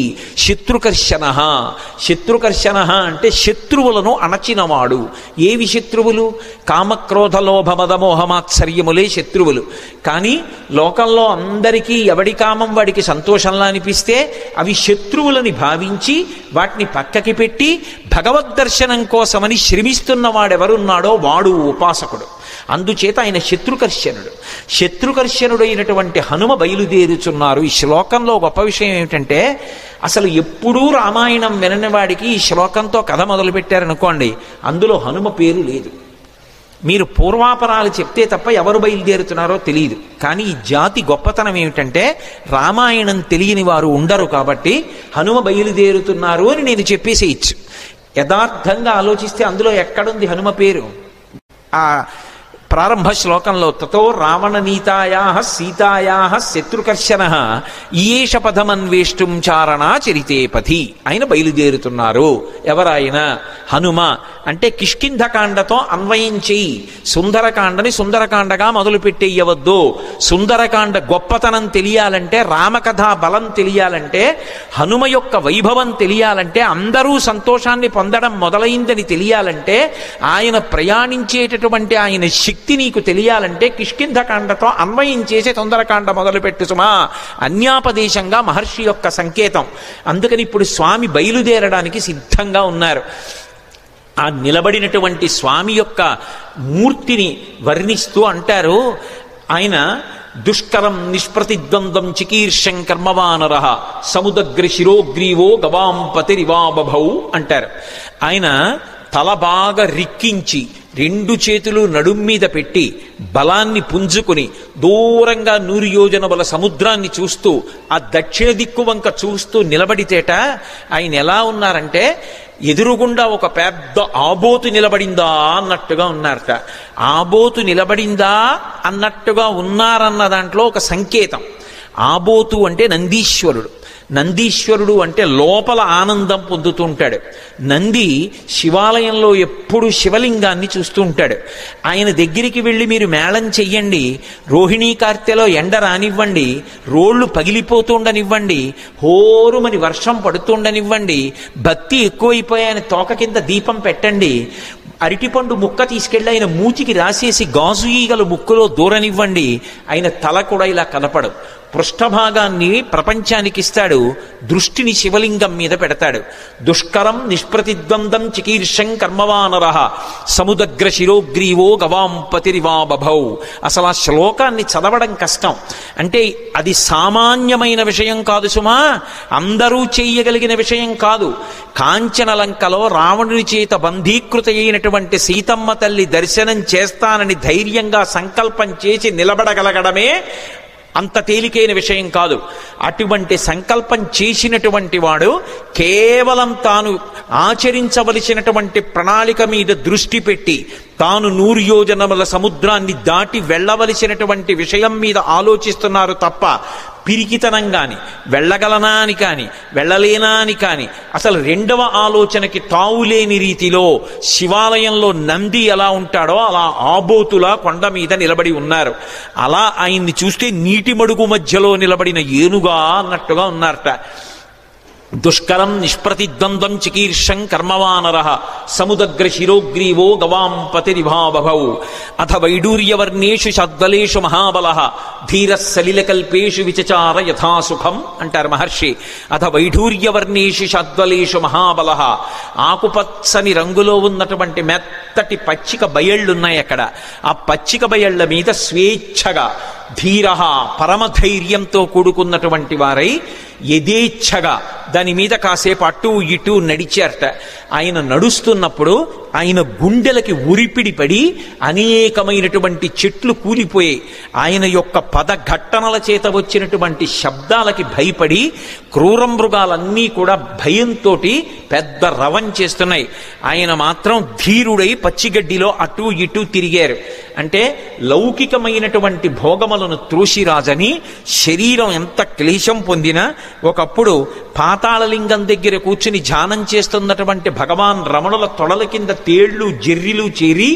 శత్రుకర్షణ అంటే శత్రువులను అణచినవాడు. ఏవి శత్రువులు? కామక్రోధ లోభ మదమోహమాత్సర్యములే శత్రువులు. కానీ లోకంలో అందరికీ ఎవడి కామం వాడికి సంతోషంలా అనిపిస్తే అవి శత్రువులని భావించి వాటిని పక్కకి పెట్టి భగవద్దర్శనం కోసమని శ్రమిస్తున్న వాడెవరున్నాడో వాడు ఉపాసకుడు. అందుచేత ఆయన శత్రుకర్షణుడైనటువంటి హనుమ బయలుదేరుచున్నారు. ఈ శ్లోకంలో గొప్ప విషయం ఏమిటంటే అసలు ఎప్పుడూ రామాయణం వినని వాడికి ఈ శ్లోకంతో కథ మొదలుపెట్టారనుకోండి, అందులో హనుమ పేరు లేదు. మీరు పూర్వాపరాలు చెప్తే తప్ప ఎవరు బయలుదేరుతున్నారో తెలియదు. కానీ ఈ జాతి గొప్పతనం ఏమిటంటే రామాయణం తెలియని వారు ఉండరు కాబట్టి హనుమ బయలుదేరుతున్నారు అని నేను చెప్పేసేయచ్చు. యథార్థంగా ఆలోచిస్తే అందులో ఎక్కడుంది హనుమ పేరు? ఆ ప్రారంభ శ్లోకంలో తతో రావణనీతాయా సీతాయా శత్రుకర్షణ ఈయేష పథమన్వేష్టం చారణా చరితే పథి. ఆయన బయలుదేరుతున్నారు. ఎవరాయన? హనుమ. అంటే కిష్కింధకాండతో అన్వయం చెయ్యి. సుందరకాండని సుందరకాండగా మొదలుపెట్టేయవద్దు. సుందరకాండ గొప్పతనం తెలియాలంటే, రామకథా బలం తెలియాలంటే, హనుమ యొక్క వైభవం తెలియాలంటే, అందరూ సంతోషాన్ని పొందడం మొదలైందని తెలియాలంటే, ఆయన ప్రయాణించేటటువంటి ఆయన శక్తి నీకు తెలియాలంటే కిష్కింధకాండతో అన్వయం చేసే సుందరకాండ మొదలుపెట్టు సుమా. అన్యాపదేశంగా మహర్షి యొక్క సంకేతం. అందుకని ఇప్పుడు స్వామి బయలుదేరడానికి సిద్ధంగా ఉన్నారు. ఆ నిలబడినటువంటి స్వామి యొక్క మూర్తిని వర్ణిస్తూ అంటారు, ఆయన దుష్కరం నిష్ప్రతిద్వంద్వం చికీర్షం కర్మవానర సముదగ్ర శిరోగ్రీవో గవాంపతిరివాబభౌ అంటారు. ఆయన తల బాగా రిక్కించి రెండు చేతులు నడుం మీద పెట్టి బలాన్ని పుంజుకుని దూరంగా 100 యోజనముల సముద్రాన్ని చూస్తూ ఆ దక్షిణ దిక్కు వంక చూస్తూ నిలబడితేట ఆయన ఎలా ఉన్నారంటే ఎదురుగుండా ఒక పెద్ద ఆబోతు నిలబడిందా అన్నట్టుగా ఉన్నారట. ఆబోతు నిలబడిందా అన్నట్టుగా ఉన్నారన్న దాంట్లో ఒక సంకేతం. ఆబోతు అంటే నందీశ్వరుడు. నందీశ్వరుడు అంటే లోపల ఆనందం పొందుతూ ఉంటాడు. నంది శివాలయంలో ఎప్పుడు శివలింగాన్ని చూస్తూ ఉంటాడు. ఆయన దగ్గరికి వెళ్ళి మీరు మేళం చెయ్యండి, రోహిణీ కార్తెలో ఎండ రానివ్వండి, రోళ్లు పగిలిపోతుండనివ్వండి, హోరుమని వర్షం పడుతుండనివ్వండి, భక్తి ఎక్కువైపోయాయని తోక కింద దీపం పెట్టండి, అరటిపండు ముక్క తీసుకెళ్ళి ఆయన మూతికి రాసేసి గాజు ఈగలు ముక్కులో దూరనివ్వండి, ఆయన తల కూడా ఇలా కనపడు. పృష్ఠభాగాన్ని ప్రపంచానికి ఇస్తాడు, దృష్టిని శివలింగం మీద పెడతాడు. దుష్కరం నిష్ప్రతిద్వంద్వం చికీర్షం కర్మవానర సముదగ్ర శిరోగ్రీవో గవాంపతిరివాబభౌ. అసలు ఆ శ్లోకాన్ని చదవడం కష్టం. అంటే అది సామాన్యమైన విషయం కాదు సుమా, అందరూ చేయగలిగిన విషయం కాదు. కాంచనలంకలో రావణుని చేత బంధీకృత అయినటువంటి సీతమ్మ తల్లి దర్శనం చేస్తానని ధైర్యంగా సంకల్పం చేసి నిలబడగలగడమే అంత తేలికైన విషయం కాదు. అటువంటి సంకల్పం చేసినటువంటి వాడు కేవలం తాను ఆచరించవలసినటువంటి ప్రణాళిక మీద దృష్టి పెట్టి తాను 100 యోజనముల సముద్రాన్ని దాటి వెళ్ళవలసినటువంటి విషయం మీద ఆలోచిస్తున్నారు తప్ప పిరికితనం కాని, వెళ్ళగలనా అని కాని, వెళ్ళలేనా అని కాని, అసలు రెండవ ఆలోచనకి తావులేని రీతిలో శివాలయంలో నంది ఎలా ఉంటాడో అలా ఆబోతులా కొండ మీద నిలబడి ఉన్నారు. అలా ఆయన్ని చూస్తే నీటి మడుగు మధ్యలో నిలబడిన ఏనుగా అన్నట్టుగా ఉన్నారట. దుష్కరం నిష్ప్రతిద్వంద్వం చికీర్షం కర్మవానర సముదగ్ర శిరోగ్రీవో గవాంపతిరివాబభౌ అథ వైడూర్యవర్ణేషు షద్వలేషు మహాబల ధీర సలిలకల్పేషు విచచార యథాసుఖం అంటారు మహర్షి. అథ వైఢూర్యవర్ణేషు షద్వలేషు మహాబల. ఆకుపచ్చని రంగులో ఉన్నటువంటి మెత్తటి పచ్చిక బయళ్ళున్నాయి అక్కడ. ఆ పచ్చిక బయళ్ల మీద స్వేచ్ఛగా ధీర పరమధైర్యంతో కూడుకున్నటువంటి వారై యథేచ్ఛగా దాని మీద కాసేపు అటు ఇటు నడిచారట. ఆయన నడుస్తున్నప్పుడు ఆయన గుండెలకి ఉరిపిడి పడి అనేకమైనటువంటి చెట్లు కూలిపోయాయి. ఆయన యొక్క పదఘట్టనల చేత వచ్చినటువంటి శబ్దాలకి భయపడి క్రూర మృగాలన్నీ కూడా భయంతో పెద్ద రవం చేస్తున్నాయి. ఆయన మాత్రం ధీరుడై పచ్చిగడ్డిలో అటు ఇటు తిరిగారు. అంటే లౌకికమైనటువంటి భోగములను త్రోసిరాజని శరీరం ఎంత క్లేశం పొందినా ఒకప్పుడు పాతాళలింగం దగ్గర కూర్చుని ధ్యానం చేస్తున్నటువంటి భగవాన్ రమణుల తొడల కింద తేళ్లు జెర్రిలు చేరి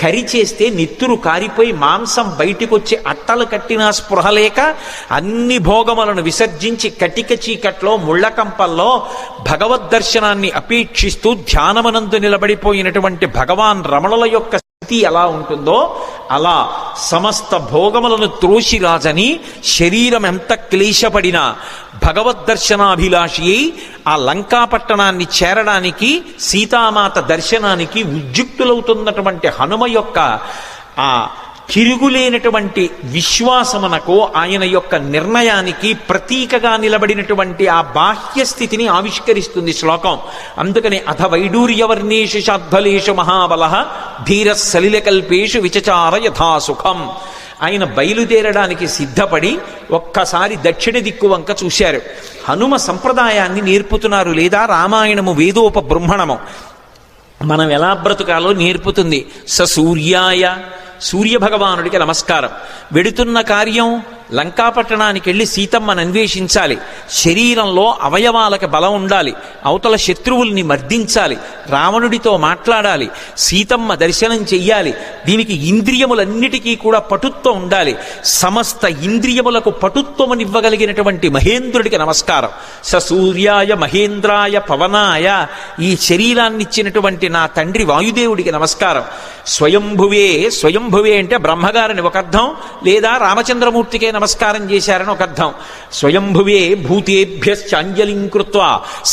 కరి చేస్తే నెత్తురు కారిపోయి మాంసం బయటికొచ్చి అట్టలు కట్టినా స్పృహ లేక అన్ని భోగములను విసర్జించి కటిక చీకట్లో ముళ్ళకంపల్లో భగవద్దర్శనాన్ని అపేక్షిస్తూ ధ్యానమనందు నిలబడిపోయినటువంటి భగవాన్ రమణుల యొక్క స్థితి ఎలా ఉంటుందో అలా సమస్త భోగములను త్రోసిరాజని శరీరం ఎంత క్లేశపడినా భగవద్దర్శనాభిలాషి అయి ఆ లంకాపట్టణాన్ని చేరడానికి సీతామాత దర్శనానికి ఉద్యుక్తులవుతున్నటువంటి హనుమ యొక్క ఆ తిరుగులేనటువంటి విశ్వాసమునకు ఆయన యొక్క నిర్ణయానికి ప్రతీకగా నిలబడినటువంటి ఆ బాహ్య స్థితిని ఆవిష్కరిస్తుంది శ్లోకం. అందుకని అథ వైడూర్యవర్ణేషు షద్వలేషు మహాబల ధీర సలిలకల్పేషు విచచార యథాసుఖం. ఆయన బయలుదేరడానికి సిద్ధపడి ఒక్కసారి దక్షిణ దిక్కు వంక చూశారు. హనుమ సంప్రదాయాన్ని నేర్పుతున్నారు, లేదా రామాయణము వేదోపబృంహణము మనం ఎలా బ్రతుకాలో నేర్పుతుంది. సూర్యాయ సూర్యభగవానుడికి నమస్కారం. వెడుతున్న కార్యం లంకాపట్టణానికి వెళ్ళి సీతమ్మను అన్వేషించాలి. శరీరంలో అవయవాలకు బలం ఉండాలి, అవతల శత్రువుల్ని మర్దించాలి, రావణుడితో మాట్లాడాలి, సీతమ్మ దర్శనం చెయ్యాలి. దీనికి ఇంద్రియములన్నిటికీ కూడా పటుత్వం ఉండాలి. సమస్త ఇంద్రియములకు పటుత్వమునివ్వగలిగినటువంటి మహేంద్రుడికి నమస్కారం. సూర్యాయ మహేంద్రాయ పవనాయ, ఈ శరీరాన్నిచ్చినటువంటి నా తండ్రి వాయుదేవుడికి నమస్కారం. స్వయంభువే, స్వయంభువే అంటే బ్రహ్మగారిని ఒక అర్థం, లేదా రామచంద్రమూర్తికే నమస్కారం చేశారని ఒక అర్థం. స్వయంభువే భూతేభ్యశ్చాంజలిం కృత్వా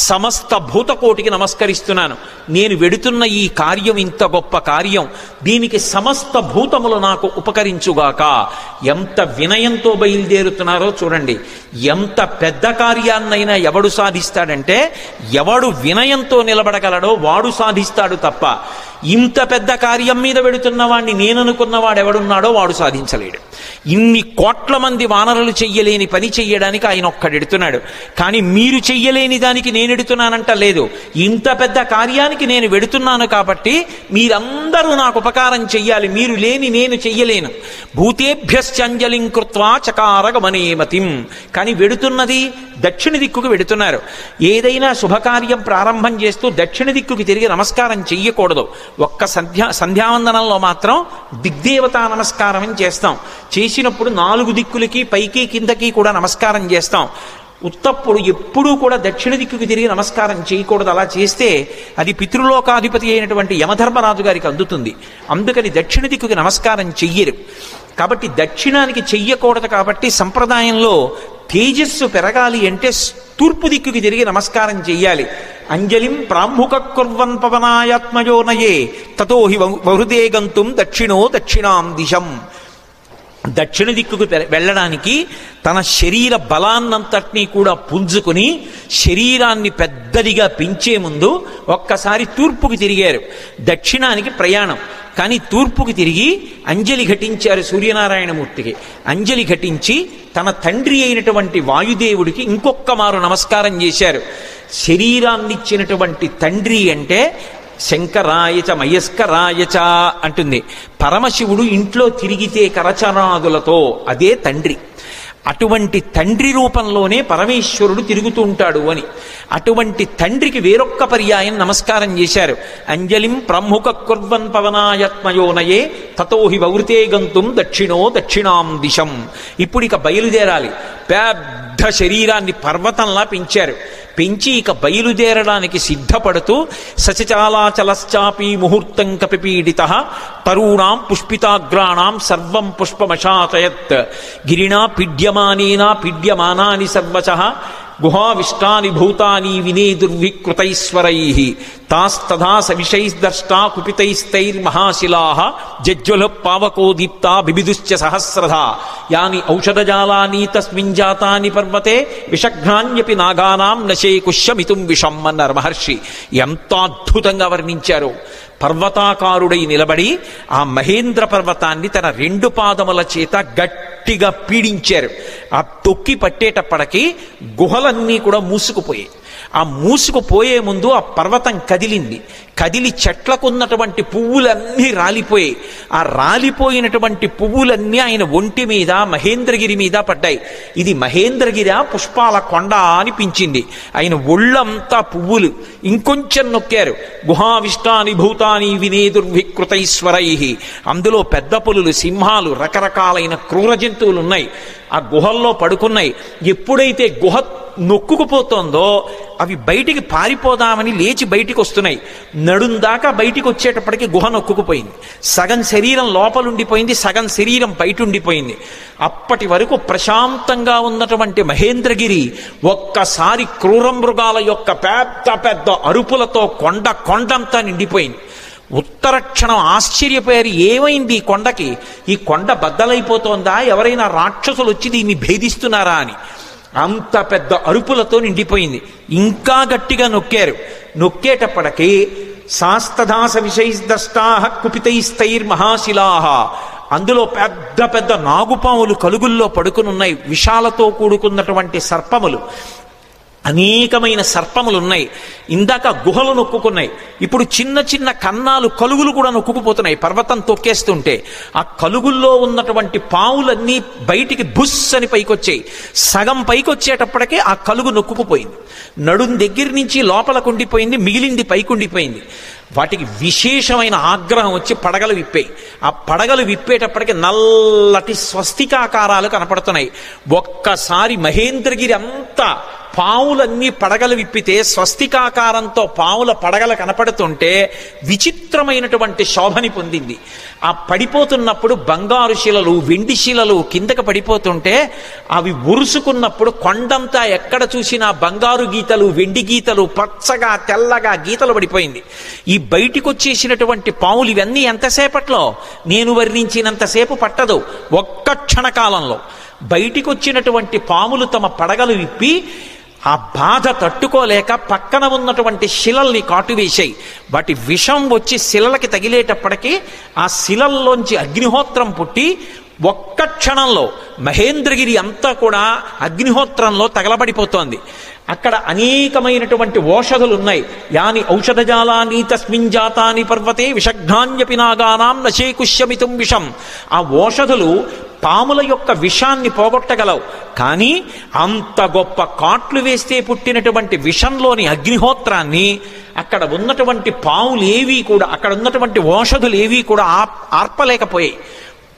సమస్త భూతకోటికి నమస్కరిస్తున్నాను. నేను వెడుతున్న ఈ కార్యం ఇంత గొప్ప కార్యం, దీనికి సమస్త భూతములు నాకు ఉపకరించుగాక. ఎంత వినయంతో బయలుదేరుతున్నారో చూడండి. ఎంత పెద్ద కార్యాన్నైనా ఎవడు సాధిస్తాడంటే ఎవడు వినయంతో నిలబడగలడో వాడు సాధిస్తాడు తప్ప ఇంత పెద్ద కార్యం మీద వెడుతున్న వాడిని నేననుకున్నవాడు ఎవడున్నాడో వాడు సాధించలేడు. ఇన్ని కోట్ల మంది వానరులు చెయ్యలేని పని చెయ్యడానికి ఆయన ఒక్కడెడుతున్నాడు. కానీ మీరు చెయ్యలేని దానికి నేను ఎడుతున్నానంట లేదు. ఇంత పెద్ద కార్యానికి నేను వెడుతున్నాను కాబట్టి మీరందరూ నాకు ఉపకారం చెయ్యాలి, మీరు లేని నేను చెయ్యలేను. భూతేభ్యశ్చంజలిం కృత్వా చకార గమనేమతిం. కానీ వెడుతున్నది దక్షిణ దిక్కుకు వెడుతున్నారు. ఏదైనా శుభకార్యం ప్రారంభం చేస్తూ దక్షిణ దిక్కుకి తిరిగి నమస్కారం చెయ్యకూడదు. ఒక్క సంధ్యావందనంలో మాత్రం దిగ్దేవతా నమస్కారం అని చేస్తాం. చేసినప్పుడు 4 దిక్కులకి పైకి కిందకి కూడా నమస్కారం చేస్తాం. ఉత్తప్పుడు ఎప్పుడూ కూడా దక్షిణ దిక్కుకి తిరిగి నమస్కారం చేయకూడదు. అలా చేస్తే అది పితృలోకాధిపతి అయినటువంటి యమధర్మరాజు గారికి అందుతుంది. అందుకని దక్షిణ దిక్కుకి నమస్కారం చెయ్యరు. కాబట్టి దక్షిణానికి చెయ్యకూడదు. కాబట్టి సంప్రదాయంలో తేజస్సు పెరగాలి అంటే తూర్పు దిక్కుకి తిరిగి నమస్కారం చెయ్యాలి. అంజలిం ప్రాముఖ కుర్వన్ పవనాయాత్మయోనయే తతో హి వహృదే గంతుం దక్షిణో దక్షిణాం దిశం. దక్షిణ దిక్కుకు వెళ్ళడానికి తన శరీర బలాన్నంతటినీ కూడా పుంజుకుని శరీరాన్ని పెద్దదిగా పెంచే ముందు ఒక్కసారి తూర్పుకి తిరిగారు. దక్షిణానికి ప్రయాణం. కానీ తూర్పుకి తిరిగి అంజలి ఘటించారు సూర్యనారాయణమూర్తికి. అంజలి ఘటించి తన తండ్రి అయినటువంటి వాయుదేవుడికి ఇంకొక్క మారు నమస్కారం చేశారు. శరీరాన్నిచ్చినటువంటి తండ్రి అంటే శంకరాయచ మయస్కరాయచ అంటుంది. పరమశివుడు ఇంట్లో తిరిగితే కరచనాదులతో అదే తండ్రి. అటువంటి తండ్రి రూపంలోనే పరమేశ్వరుడు తిరుగుతూ ఉంటాడు అని. అటువంటి తండ్రికి వేరొక్క పర్యాయం నమస్కారం చేశారు. అంజలిం ప్రముఖ కుర్వన్ పవనాయత్మయోనయే తతో హి వవృతే గంతుం దక్షిణో దక్షిణాం దిశం. ఇప్పుడు ఇక బయలుదేరాలి. పెద్ద శరీరాన్ని పర్వతంలా పెంచారు. పెంచి ఇక బయలుదేరడానికి సిద్ధపడుతూ సచచాలాచలశ్చాపి ముహూర్తం కపిపీడితః తరూణాం పుష్పితాగ్రాణాం సర్వం పుష్పమశాతయత్ గిరిణా పీడ్యమానేన పీడ్యమానాని సర్వశః గుహావిష్టాని భూతాని వినేదుర్వికృతైశ్వరైః తాస్తథా సవిషైర్దష్టా కుపితైస్తైర్మహాశిలాః జజ్వల పావకో దీప్తా బిబిదుశ్చ సహస్రధా యాని ఔషధజాలాని తస్మిన్ జాతాని పర్వతే విషఘ్నాన్యపి నాగానాం నశేకుష్యమితుం విషం అన్నారు మహర్షి. ఎంత అద్భుతంగా వర్ణించారు. పర్వతాకారుడై నిలబడి ఆ మహేంద్ర పర్వతాన్ని తన 2 పాదముల చేత గట్టిగా పీడించారు. ఆ తొక్కి పట్టేటప్పటికి గుహలన్నీ కూడా మూసుకుపోయాయి. ఆ మూసుకుపోయే ముందు ఆ పర్వతం కదిలింది. కదిలి చెట్లకున్నటువంటి పువ్వులన్నీ రాలిపోయాయి. ఆ రాలిపోయినటువంటి పువ్వులన్నీ ఆయన ఒంటి మీద మహేంద్రగిరి మీద పడ్డాయి. ఇది మహేంద్రగిరి పుష్పాల కొండ అనిపించింది. ఆయన ఒళ్ళంతా పువ్వులు. ఇంకొంచెం నొక్కారు. గుహావిష్టాని భూతాని వినేదుర్వికృతైశ్వరైః. అందులో పెద్ద పులులు, సింహాలు, రకరకాలైన క్రూర జంతువులు ఉన్నాయి. ఆ గుహల్లో పడుకున్నాయి. ఎప్పుడైతే గుహ నొక్కుకుపోతోందో అవి బయటికి పారిపోదామని లేచి బయటికి వస్తున్నాయి. నడుం దాకా బయటికి వచ్చేటప్పటికి గుహ నొక్కుకుపోయింది. సగం శరీరం లోపలుండిపోయింది, సగం శరీరం బయట ఉండిపోయింది. అప్పటి వరకు ప్రశాంతంగా ఉన్నటువంటి మహేంద్రగిరి ఒక్కసారి క్రూర మృగాల యొక్క పెద్ద పెద్ద అరుపులతో కొండంతా నిండిపోయింది. ఉత్తరక్షణం ఆశ్చర్యపోయారు. ఏమైంది ఈ కొండకి? ఈ కొండ బద్దలైపోతోందా? ఎవరైనా రాక్షసులు వచ్చి దీన్ని భేదిస్తున్నారా అని. అంత పెద్ద అరుపులతో నిండిపోయింది. ఇంకా గట్టిగా నొక్కారు. నొక్కేటప్పటికీ శాస్తదాస విషైర్దష్టాః కుపితైస్తైర్మహాశిలాః. అందులో పెద్ద పెద్ద నాగుపాములు కలుగుల్లో పడుకునున్నాయి. విషాలతో కూడుకున్నటువంటి సర్పములు, అనేకమైన సర్పములు ఉన్నాయి. ఇందాక గుహలు నొక్కుకున్నాయి. ఇప్పుడు చిన్న చిన్న కన్నాలు, కలుగులు కూడా నొక్కుకుపోతున్నాయి పర్వతం తొక్కేస్తుంటే. ఆ కలుగుల్లో ఉన్నటువంటి పావులన్నీ బయటికి బుస్ అని పైకొచ్చాయి. సగం పైకొచ్చేటప్పటికే ఆ కలుగు నొక్కుకుపోయింది. నడుం దగ్గర నుంచి లోపలకు ఉండిపోయింది, మిగిలింది పైకుండిపోయింది. వాటికి విశేషమైన ఆగ్రహం వచ్చి పడగలు విప్పాయి. ఆ పడగలు విప్పేటప్పటికి నల్లటి స్వస్తికాకారాలు కనపడుతున్నాయి. ఒక్కసారి మహేంద్రగిరి అంతా పావులన్నీ పడగలు విప్పితే స్వస్తికాకారంతో పావుల పడగలు కనపడుతుంటే విచిత్రమైనటువంటి శోభని పొందింది. ఆ పడిపోతున్నప్పుడు బంగారు శిలలు, వెండి శిలలు కిందకి పడిపోతుంటే అవి ఉరుసుకున్నప్పుడు కొండంతా ఎక్కడ చూసినా బంగారు గీతలు, వెండి గీతలు, పచ్చగా తెల్లగా గీతలు పడిపోయింది. ఈ బయటికి వచ్చేసినటువంటి పావులు ఇవన్నీ ఎంతసేపట్లో, నేను వర్ణించినంతసేపు పట్టదు, ఒక్క క్షణకాలంలో. బయటికి వచ్చినటువంటి పాములు తమ పడగలు విప్పి ఆ బాధ తట్టుకోలేక పక్కన ఉన్నటువంటి శిలల్ని కాటువేశాయి. వాటి విషం వచ్చి శిలలకి తగిలేటప్పటికీ ఆ శిలల్లోంచి అగ్నిహోత్రం పుట్టి ఒక్క క్షణంలో మహేంద్రగిరి అంతా కూడా అగ్నిహోత్రంలో తగలబడిపోతోంది. అక్కడ అనేకమైనటువంటి ఓషధులు ఉన్నాయి. యాని ఔషధజాలాని తస్మిన్ జాతాని పర్వతే విషఘ్నాన్యపి నాగానాం నచేకుష్యమితుం విషం. ఆ ఓషధులు పాముల యొక్క విషాన్ని పోగొట్టగలవు, కానీ అంత గొప్ప కాట్లు వేస్తే పుట్టినటువంటి విషంలోని అగ్నిహోత్రాన్ని అక్కడ ఉన్నటువంటి పాములేవీ కూడా, అక్కడ ఉన్నటువంటి ఓషధులేవీ కూడా ఆర్పలేకపోయాయి.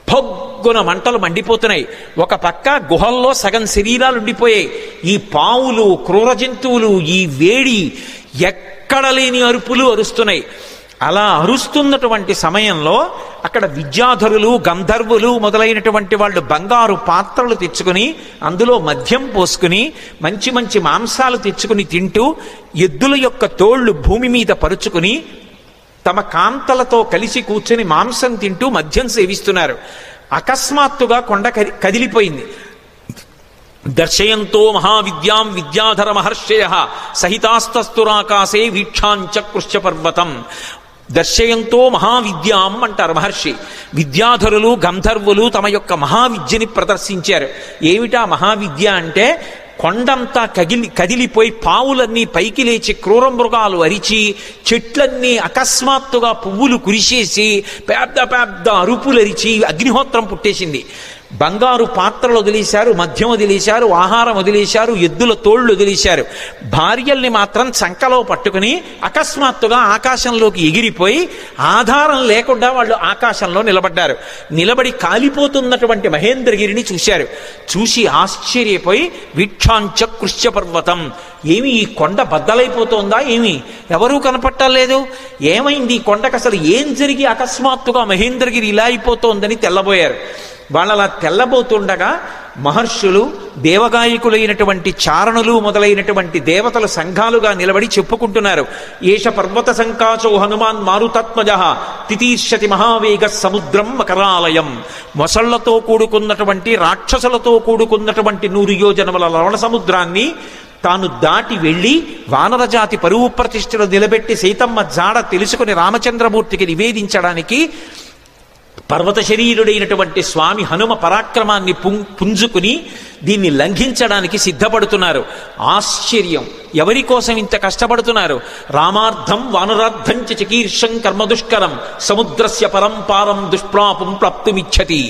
పొగ్గున మంటలు మండిపోతున్నాయి. ఒక పక్క గుహల్లో సగం శరీరాలు ఉండిపోయాయి. ఈ పావులు, క్రూర జంతువులు ఈ వేడి ఎక్కడ లేని అరుపులు అరుస్తున్నాయి. అలా అరుస్తున్నటువంటి సమయంలో అక్కడ విద్యాధరులు, గంధర్వులు మొదలైనటువంటి వాళ్ళు బంగారు పాత్రలు తెచ్చుకుని అందులో మద్యం పోసుకుని మంచి మంచి మాంసాలు తెచ్చుకుని తింటూ ఎద్దుల యొక్క తోళ్లు భూమి మీద పరుచుకుని తమ కాంతలతో కలిసి కూర్చుని మాంసం తింటూ మద్యం సేవిస్తున్నారు. అకస్మాత్తుగా కొండ కదిలిపోయింది. దర్శయంతో మహావిద్యాం విద్యాధర మహర్షయ సహితాస్తస్తురాకాశే వీక్షాంచకృష్య పర్వతం. దర్శయంతో మహావిద్యాం అంటారు మహర్షి. విద్యాధరులు, గంధర్వులు తమ యొక్క మహావిద్యని ప్రదర్శించారు. ఏమిటా మహావిద్య అంటే, కొండంతా కదిలిపోయి పావులన్నీ పైకి లేచి క్రూర మృగాలు అరిచి చెట్లన్నీ అకస్మాత్తుగా పువ్వులు కురిసేసి పెద్ద పెద్ద అరుపులరిచి అగ్నిహోత్రం పుట్టేసింది. బంగారు పాత్రలు వదిలేశారు, మద్యం వదిలేశారు, ఆహారం వదిలేశారు, ఎద్దుల తోళ్లు వదిలేశారు. భార్యల్ని మాత్రం చంకలో పట్టుకుని అకస్మాత్తుగా ఆకాశంలోకి ఎగిరిపోయి ఆధారం లేకుండా వాళ్ళు ఆకాశంలో నిలబడ్డారు. నిలబడి కాలిపోతున్నటువంటి మహేంద్రగిరిని చూశారు. చూసి ఆశ్చర్యపోయి వీక్షాంచకృష్య పర్వతం, ఏమి ఈ కొండ బద్దలైపోతోందా, ఏమి ఎవరూ కనపట్టలేదు, ఏమైంది ఈ కొండకు, అసలు ఏం జరిగి అకస్మాత్తుగా మహేంద్రగిరి ఇలా అయిపోతోందని తెల్లబోయారు. వాళ్ళలా తెల్లబోతుండగా మహర్షులు, దేవగాయకులైనటువంటి చారణులు మొదలైనటువంటి దేవతల సంఘాలుగా నిలబడి చెప్పుకుంటున్నారు. ఏష పర్వత సంకాచో హనుమాన్ మారుతాత్మజ తితీర్షతి మహావేగ సముద్రం మకరాలయం. మొసళ్లతో కూడుకున్నటువంటి, రాక్షసులతో కూడుకున్నటువంటి 100 యోజనముల లవణ సముద్రాన్ని తాను దాటి వెళ్ళి వానరజాతి పరువు ప్రతిష్టలు నిలబెట్టి సీతమ్మ జాడ తెలుసుకుని రామచంద్రమూర్తికి నివేదించడానికి పర్వత శరీరుడైనటువంటి స్వామి హనుమ పరాక్రమాన్ని పుంజుకుని దీన్ని లంఘించడానికి సిద్ధపడుతున్నారు. ఆశ్చర్యం, ఎవరి కోసం ఇంత కష్టపడుతున్నారు? రామార్థం వానరార్థం చకీర్షం కర్మదుష్కరం సముద్రస్య పరంపారం దుష్ప్రాపం ప్రాప్తుమిచ్చతి.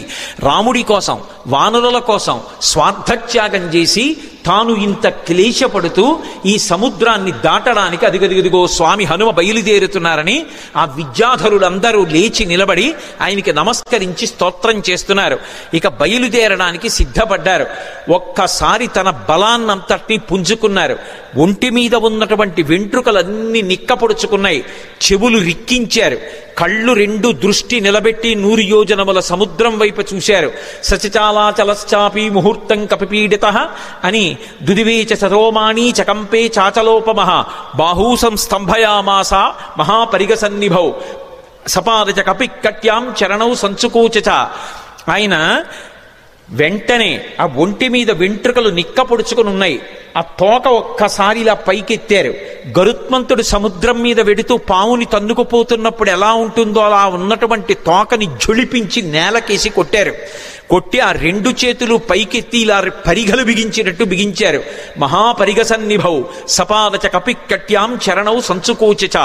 రాముడి కోసం, వానరుల కోసం స్వార్థత్యాగం చేసి తాను ఇంత క్లేశపడుతూ ఈ సముద్రాన్ని దాటడానికి అదిగదిగదిగో స్వామి హనుమ బయలుదేరుతున్నారని ఆ విద్యాధరులందరూ లేచి నిలబడి ఆయనకి నమస్కరించి స్తోత్రం చేస్తున్నారు. ఇక బయలుదేరడానికి సిద్ధపడ్డారు. ఒక్కసారి తన బలాన్నంతటినీ పుంజుకున్నారు. ఒంటి మీద ఉన్నటువంటి వెంట్రుకలన్నీ నిక్కపొడుచుకున్నాయి. చెవులు రిక్కించారు. కళ్ళు 2 దృష్టి నిలబెట్టి 100 యోజనముల సముద్రం వైపు చూశారు. సచచాలాచలశ్చాపి ముహూర్తం కపిపీడిత అని దుదివేచ సరోమాణి చకంపే చాచలోపమః బాహూ సంస్తంభయామాస మహాపరిగసన్నిభౌ సపాదచ కపికట్యాం చరణౌ సంచుకోచ. ఆయన వెంటనే ఆ ఒంటి మీద వెంట్రుకలు నిక్కపొడుచుకుని ఉన్నాయి. ఆ తోక ఒక్కసారి ఇలా పైకెత్తారు. గరుత్మంతుడు సముద్రం మీద వెడుతూ పావుని తన్నుకుపోతున్నప్పుడు ఎలా ఉంటుందో అలా ఉన్నటువంటి తోకని ఝుళిపించి నేలకేసి కొట్టారు. కొట్టి ఆ 2 చేతులు పైకెత్తి ఇలా పరిగలు బిగించినట్టు బిగించారు. మహాపరిగసన్నిభౌ సపాదచ కపికట్యాం చరణౌ సంచుకోచ.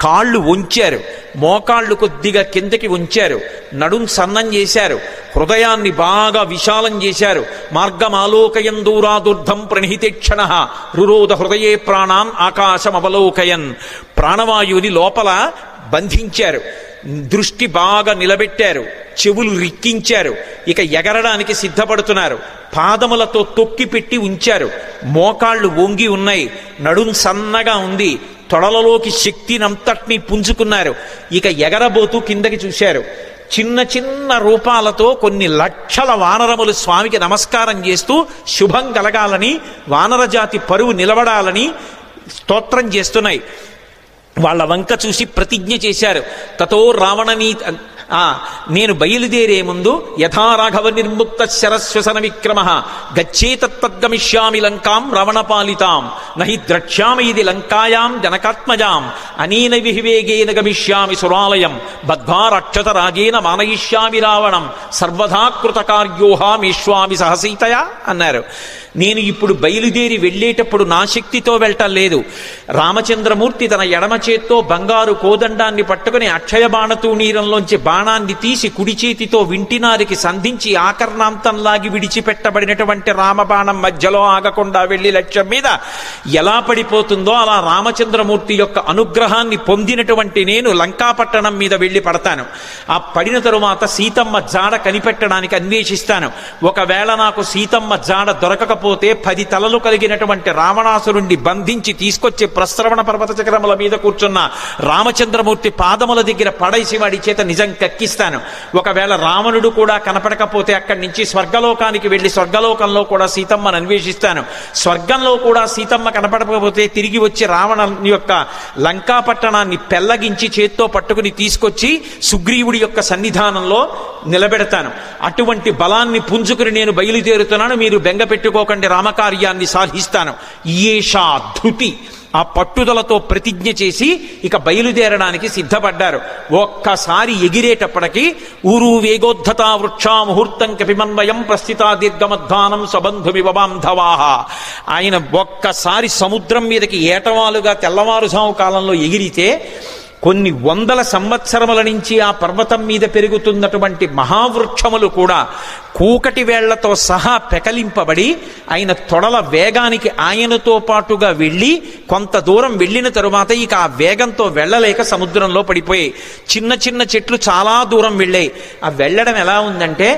కాళ్ళు వంచారు, మోకాళ్ళు కొద్దిగా కిందకి ఉంచారు, నడుం సన్నం చేశారు, హృదయాన్ని బాగా విశాలం చేశారు. మార్గమాలోకయం దూరాదుర్ధం ప్రణిహితేక్షణ రురోధ హృదయే ప్రాణాన్ ఆకాశమవలోకయన్. ప్రాణవాయువుని లోపల బంధించారు. దృష్టి బాగా నిలబెట్టారు. చెవులు రిక్కించారు. ఇక ఎగరడానికి సిద్ధపడుతున్నారు. పాదములతో తొక్కి పెట్టి ఉంచారు. మోకాళ్ళు వంగి ఉన్నాయి, నడుం సన్నగా ఉంది, తొడలలోకి శక్తినంతటినీ పుంజుకున్నారు. ఇక ఎగరబోతూ కిందకి చూశారు. చిన్న చిన్న రూపాలతో కొన్ని లక్షల వానరములు స్వామికి నమస్కారం చేస్తూ శుభం కలగాలని, వానరజాతి పరువు నిలబడాలని స్తోత్రం చేస్తున్నాయి. వాళ్ళ వంక చూసి ప్రతిజ్ఞ చేశారు. తతో రావణనీ నేను బయలుదేరే ముందు యథా రాఘవ నిర్ముక్త శరశ్వసన విక్రమ గచ్చేతద్గమిష్యామి లంకాం రావణపాలితాం నహి ద్రక్ష్యామి ఇది లంకాయాం జనకాత్మజాం అనేన విహివేగేన గమిష్యామి సురాలయం బద్ధ్వా రక్షత రాజేన మానయిష్యామి రావణం సర్వదా కృతకార్యోహామీష్వామి సహసీతయా అన్నారు. నేను ఇప్పుడు బయలుదేరి వెళ్ళేటప్పుడు నా శక్తితో వెళ్ళటం లేదు. రామచంద్రమూర్తి తన ఎడమ చేత్తో బంగారు కోదండాన్ని పట్టుకుని అక్షయ బాణతూణీరంలోంచి బాణాన్ని తీసి కుడి చేతితో వింటినారికి సంధించి ఆకర్ణాంతంలాగి విడిచిపెట్టబడినటువంటి రామబాణం మధ్యలో ఆగకుండా వెళ్లి లక్ష్యం మీద ఎలా పడిపోతుందో అలా రామచంద్రమూర్తి యొక్క అనుగ్రహాన్ని పొందినటువంటి నేను లంకాపట్టణం మీద వెళ్లి పడతాను. ఆ పడిన తరువాత సీతమ్మ జాడ కనిపెట్టడానికి అన్వేషిస్తాను. ఒకవేళ నాకు సీతమ్మ జాడ దొరకకపోతే 10 తలలు కలిగినటువంటి రావణాసురుణ్ణి బంధించి తీసుకొచ్చి ప్రస్రవణ పర్వత చక్రముల మీద కూర్చున్న రామచంద్రమూర్తి పాదముల దగ్గర పడేసి వాడి చేత నిజం కక్కిస్తాను. ఒకవేళ రావణుడు కూడా కనపడకపోతే అక్కడి నుంచి స్వర్గలోకానికి వెళ్లి స్వర్గలోకంలో కూడా సీతమ్మను అన్వేషిస్తాను. స్వర్గంలో కూడా సీతమ్మ కనపడకపోతే తిరిగి వచ్చి రావణ యొక్క లంకాపట్టణాన్ని పెళ్లగించి చేత్తో పట్టుకుని తీసుకొచ్చి సుగ్రీవుడి యొక్క సన్నిధానంలో నిలబెడతాను. అటువంటి బలాన్ని పుంజుకుని నేను బయలుదేరుతున్నాను, మీరు బెంగ పెట్టుకోకండి, రామకార్యాన్ని సాధిస్తాను. ఈషా ధృతి, ఆ పట్టుదలతో ప్రతిజ్ఞ చేసి ఇక బయలుదేరడానికి సిద్ధపడ్డారు. ఒక్కసారి ఎగిరేటప్పటికి ఊరు వేగోద్ధతా వృక్షా ముహూర్తం కపిమన్వయం ప్రస్థితా దీర్ఘమధ్వానం సబంధుమివ బాంధవాహ. ఆయన ఒక్కసారి సముద్రం మీదకి ఏటవాలుగా తెల్లవారుజాము కాలంలో ఎగిరితే కొన్ని వందల సంవత్సరముల నుంచి ఆ పర్వతం మీద పెరుగుతున్నటువంటి మహావృక్షములు కూడా కూకటి వేళ్లతో సహా పెకలింపబడి ఆయన తొడల వేగానికి ఆయనతో పాటుగా వెళ్ళి కొంత దూరం వెళ్ళిన తరువాత ఇక ఆ వేగంతో వెళ్ళలేక సముద్రంలో పడిపోయాయి. చిన్న చిన్న చెట్లు చాలా దూరం వెళ్ళాయి. ఆ వెళ్ళడం ఎలా ఉందంటే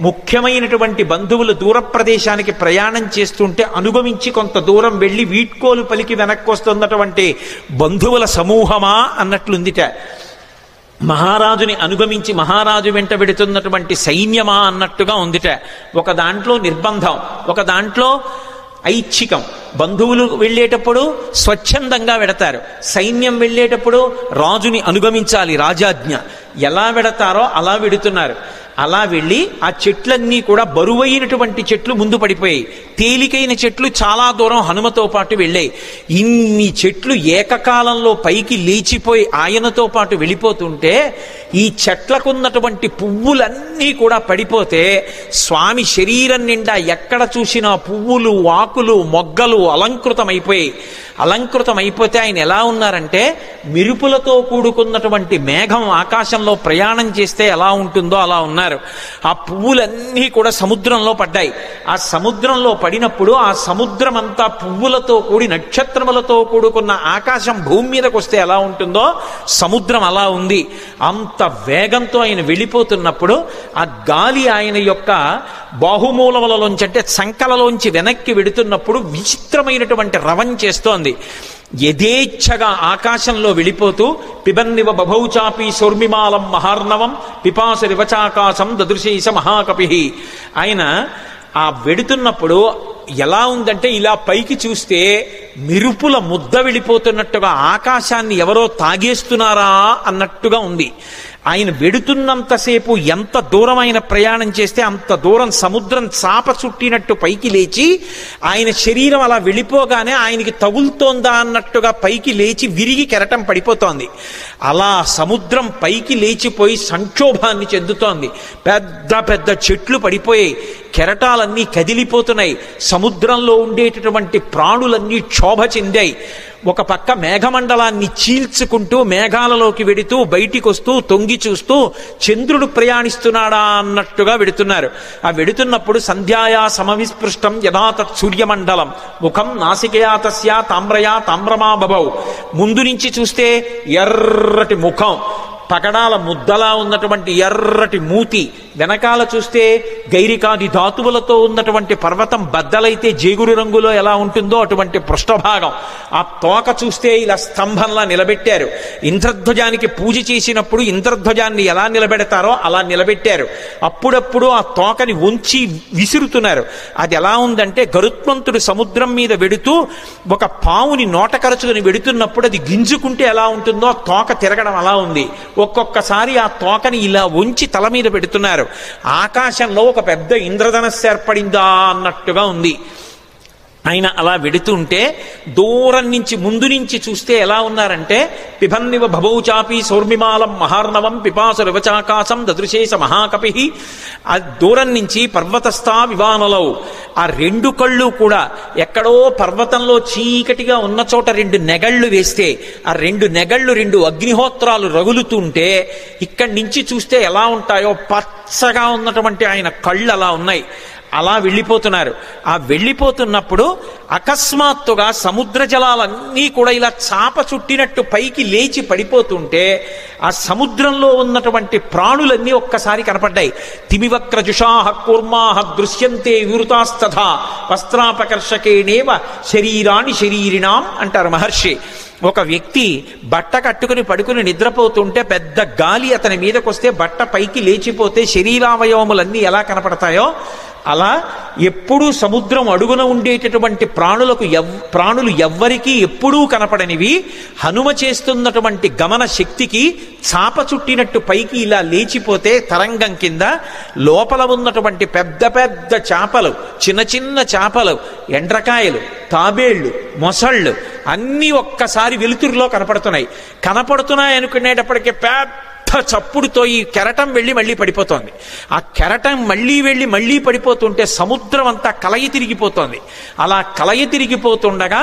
ముఖ్యమైనటువంటి బంధువులు దూర ప్రదేశానికి ప్రయాణం చేస్తుంటే అనుగమించి కొంత దూరం వెళ్ళి వీడ్కోలు పలికి వెనక్కి వస్తున్నటువంటి బంధువుల సమూహమా అన్నట్లుందిట. మహారాజుని అనుగమించి మహారాజు వెంట వెడుతున్నటువంటి సైన్యమా అన్నట్టుగా ఉందిట. ఒక దాంట్లో నిర్బంధం, ఒక దాంట్లో ఐచ్ఛికం. బంధువులు వెళ్ళేటప్పుడు స్వచ్ఛందంగా వెడతారు, సైన్యం వెళ్ళేటప్పుడు రాజుని అనుగమించాలి, రాజాజ్ఞ. ఎలా వెడతారో అలా వెడుతున్నారు. అలా వెళ్ళి ఆ చెట్లన్నీ కూడా బరువైనటువంటి చెట్లు ముందు పడిపోయాయి, తేలికైన చెట్లు చాలా దూరం హనుమతో పాటు వెళ్ళాయి. ఇన్ని చెట్లు ఏకకాలంలో పైకి లేచిపోయి ఆయనతో పాటు వెళ్ళిపోతుంటే ఈ చెట్లకున్నటువంటి పువ్వులన్నీ కూడా పడిపోతే స్వామి శరీరం నిండా ఎక్కడ చూసినా పువ్వులు, ఆకులు, మొగ్గలు అలంకృతమైపోయాయి. అలంకృతమైపోతే ఆయన ఎలా ఉన్నారంటే మెరుపులతో కూడుకున్నటువంటి మేఘం ఆకాశంలో ప్రయాణం చేస్తే ఎలా ఉంటుందో అలా ఉన్నారు. ఆ పువ్వులన్నీ కూడా సముద్రంలో పడ్డాయి. ఆ సముద్రంలో పడినప్పుడు ఆ సముద్రం అంతా పువ్వులతో కూడి నక్షత్రములతో కూడుకున్న ఆకాశం భూమి మీదకి వస్తే ఎలా ఉంటుందో సముద్రం అలా ఉంది. అంత వేగంతో ఆయన వెళ్ళిపోతున్నప్పుడు ఆ గాలి ఆయన యొక్క బాహుమూలములలోంచి అంటే సంకలలోంచి వెనక్కి వెడుతున్నప్పుడు విచిత్రమైనటువంటి రవం చేస్తోంది. యథేచ్ఛగా ఆకాశంలో వెళ్ళిపోతూ పిబన్నివ బభౌచాపి సౌర్మిమాలం మహార్ణవం పిపాసరివచాకాశం దదృశేష మహాకపి. ఆయన ఆ వెడుతున్నప్పుడు ఎలా ఉందంటే ఇలా పైకి చూస్తే మెరుపుల ముద్ద వెళ్ళిపోతున్నట్టుగా ఆకాశాన్ని ఎవరో తాగేస్తున్నారా అన్నట్టుగా ఉంది. ఆయన వెడుతున్నంతసేపు ఎంత దూరం ఆయన ప్రయాణం చేస్తే అంత దూరం సముద్రం చాప చుట్టినట్టు పైకి లేచి ఆయన శరీరం అలా వెళ్ళిపోగానే ఆయనకి తగులుతోందా అన్నట్టుగా పైకి లేచి విరిగి కెరటం పడిపోతోంది. అలా సముద్రం పైకి లేచిపోయి సంక్షోభాన్ని చెందుతోంది. పెద్ద పెద్ద చెట్లు పడిపోయాయి, కెరటాలన్నీ కదిలిపోతున్నాయి, సముద్రంలో ఉండేటటువంటి ప్రాణులన్నీ క్షోభ చెందాయి. ఒక పక్క మేఘమండలాన్ని చీల్చుకుంటూ మేఘాలలోకి వెడుతూ బయటికి వస్తూ తొంగి చూస్తూ చంద్రుడు ప్రయాణిస్తున్నాడా అన్నట్టుగా వెడుతున్నారు. ఆ వెడుతున్నప్పుడు సంధ్యాయా సమవిస్పృష్టం యథా తత్ సూర్యమండలం ముఖం నాసికయా తస్యా తామ్రయా తామ్రమా బభౌ. ముందు నుంచి చూస్తే ఎర్రటి ముఖం, పగడాల ముద్దలా ఉన్నటువంటి ఎర్రటి మూతి, వెనకాల చూస్తే గైరికాది ధాతువులతో ఉన్నటువంటి పర్వతం బద్దలైతే జేగురు రంగులో ఎలా ఉంటుందో అటువంటి పృష్ఠభాగం. ఆ తోక చూస్తే ఇలా స్తంభంలా నిలబెట్టారు. ఇంద్రధ్వజానికి పూజ చేసినప్పుడు ఇంద్రధ్వజాన్ని ఎలా నిలబెడతారో అలా నిలబెట్టారు. అప్పుడప్పుడు ఆ తోకని వంచి విసురుతున్నారు. అది ఎలా ఉందంటే గరుత్మంతుడు సముద్రం మీద వెడుతూ ఒక పావుని నోట కరచుకుని వెడుతున్నప్పుడు అది గింజుకుంటే ఎలా ఉంటుందో ఆ తోక తిరగడం అలా ఉంది. ఒక్కొక్కసారి ఆ తోకని ఇలా వంచి తల మీద పెడుతున్నారు. ఆకాశంలో ఒక పెద్ద ఇంద్రధనస్సు ఏర్పడిందా అన్నట్టుగా ఉంది. ఆయన అలా వెడుతుంటే దూరం నుంచి ముందు నుంచి చూస్తే ఎలా ఉన్నారంటే పిబన్నివ భవౌచాపి సౌర్మిమాలం మహార్ణవం పిపాసు రివచాకాశం దదృశేష మహాకపి. ఆ దూరం నుంచి పర్వతస్థా వివానలౌ, ఆ రెండు కళ్ళు కూడా ఎక్కడో పర్వతంలో చీకటిగా ఉన్న చోట రెండు నెగళ్ళు వేస్తే ఆ రెండు నెగళ్ళు రెండు అగ్నిహోత్రాలు రగులుతుంటే ఇక్కడి నుంచి చూస్తే ఎలా ఉంటాయో పచ్చగా ఉన్నటువంటి ఆయన కళ్ళు అలా ఉన్నాయి. అలా వెళ్ళిపోతున్నారు. ఆ వెళ్ళిపోతున్నప్పుడు అకస్మాత్తుగా సముద్ర జలాలన్నీ కూడా ఇలా చాప చుట్టినట్టు పైకి లేచి పడిపోతుంటే ఆ సముద్రంలో ఉన్నటువంటి ప్రాణులన్నీ ఒక్కసారి కనపడ్డాయి. తిమివక్రజుషాహ కూర్మాహ దృశ్యంతే వివృతాస్తథా వస్త్రాపకర్షకేణేవ శరీరాణి శరీరిణాం అంటారు మహర్షి. ఒక వ్యక్తి బట్ట కట్టుకుని పడుకుని నిద్రపోతుంటే పెద్ద గాలి అతని మీదకొస్తే బట్ట పైకి లేచిపోతే శరీరావయవములన్నీ ఎలా కనపడతాయో అలా ఎప్పుడూ సముద్రం అడుగున ఉండేటటువంటి ప్రాణులు ఎవ్వరికీ ఎప్పుడూ కనపడనివి హనుమ చేస్తున్నటువంటి గమన శక్తికి చాప చుట్టినట్టు పైకి ఇలా లేచిపోతే తరంగం కింద లోపల ఉన్నటువంటి పెద్ద పెద్ద చేపలు, చిన్న చిన్న చేపలు, ఎండ్రకాయలు, తాబేళ్లు, మొసళ్ళు అన్నీ ఒక్కసారి వెలుతురులో కనపడుతున్నాయి అనుకునేటప్పటికీ పెద్ద చప్పుడుతో ఈ కెరటం వెళ్ళి మళ్ళీ పడిపోతోంది. ఆ కెరటం మళ్ళీ పడిపోతుంటే సముద్రం అంతా కలయి తిరిగిపోతోంది. అలా కలయి తిరిగిపోతుండగా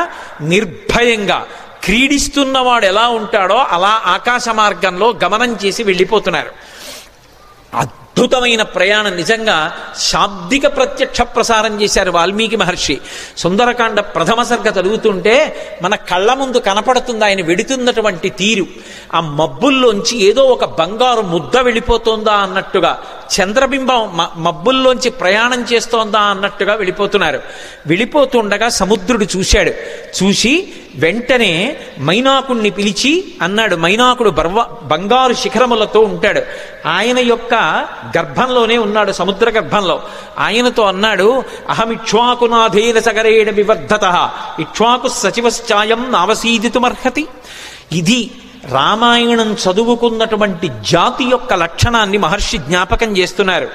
నిర్భయంగా క్రీడిస్తున్నవాడు ఎలా ఉంటాడో అలా ఆకాశ మార్గంలో గమనం చేసి వెళ్ళిపోతున్నారు. అద్భుతమైన ప్రయాణం. నిజంగా శాబ్దిక ప్రత్యక్ష ప్రసారం చేశారు వాల్మీకి మహర్షి. సుందరకాండ ప్రథమ సర్గ చదువుతుంటే మన కళ్ళ ముందు కనపడుతుంది ఆయన వెడుతున్నటువంటి తీరు. ఆ మబ్బుల్లోంచి ఏదో ఒక బంగారు ముద్ద వెళ్ళిపోతుందా అన్నట్టుగా, చంద్రబింబం మబ్బుల్లోంచి ప్రయాణం చేస్తోందా అన్నట్టుగా వెళ్ళిపోతుండగా సముద్రుడు చూశాడు. చూసి వెంటనే మైనాకుణ్ణి పిలిచి అన్నాడు. మైనాకుడు బంగారు శిఖరములతో ఉంటాడు. ఆయన యొక్క గర్భంలోనే ఉన్నాడు, సముద్ర గర్భంలో. ఆయనతో అన్నాడు, అహమిక్ష్వాకునాథేన సగరేణ వివర్ధత ఇక్ష్వాకు సచివశ్చాయం నావసీదితుమర్హతి. ఇది రామాయణం చదువుకున్నటువంటి జాతి యొక్క లక్షణాన్ని మహర్షి జ్ఞాపకం చేస్తున్నారు.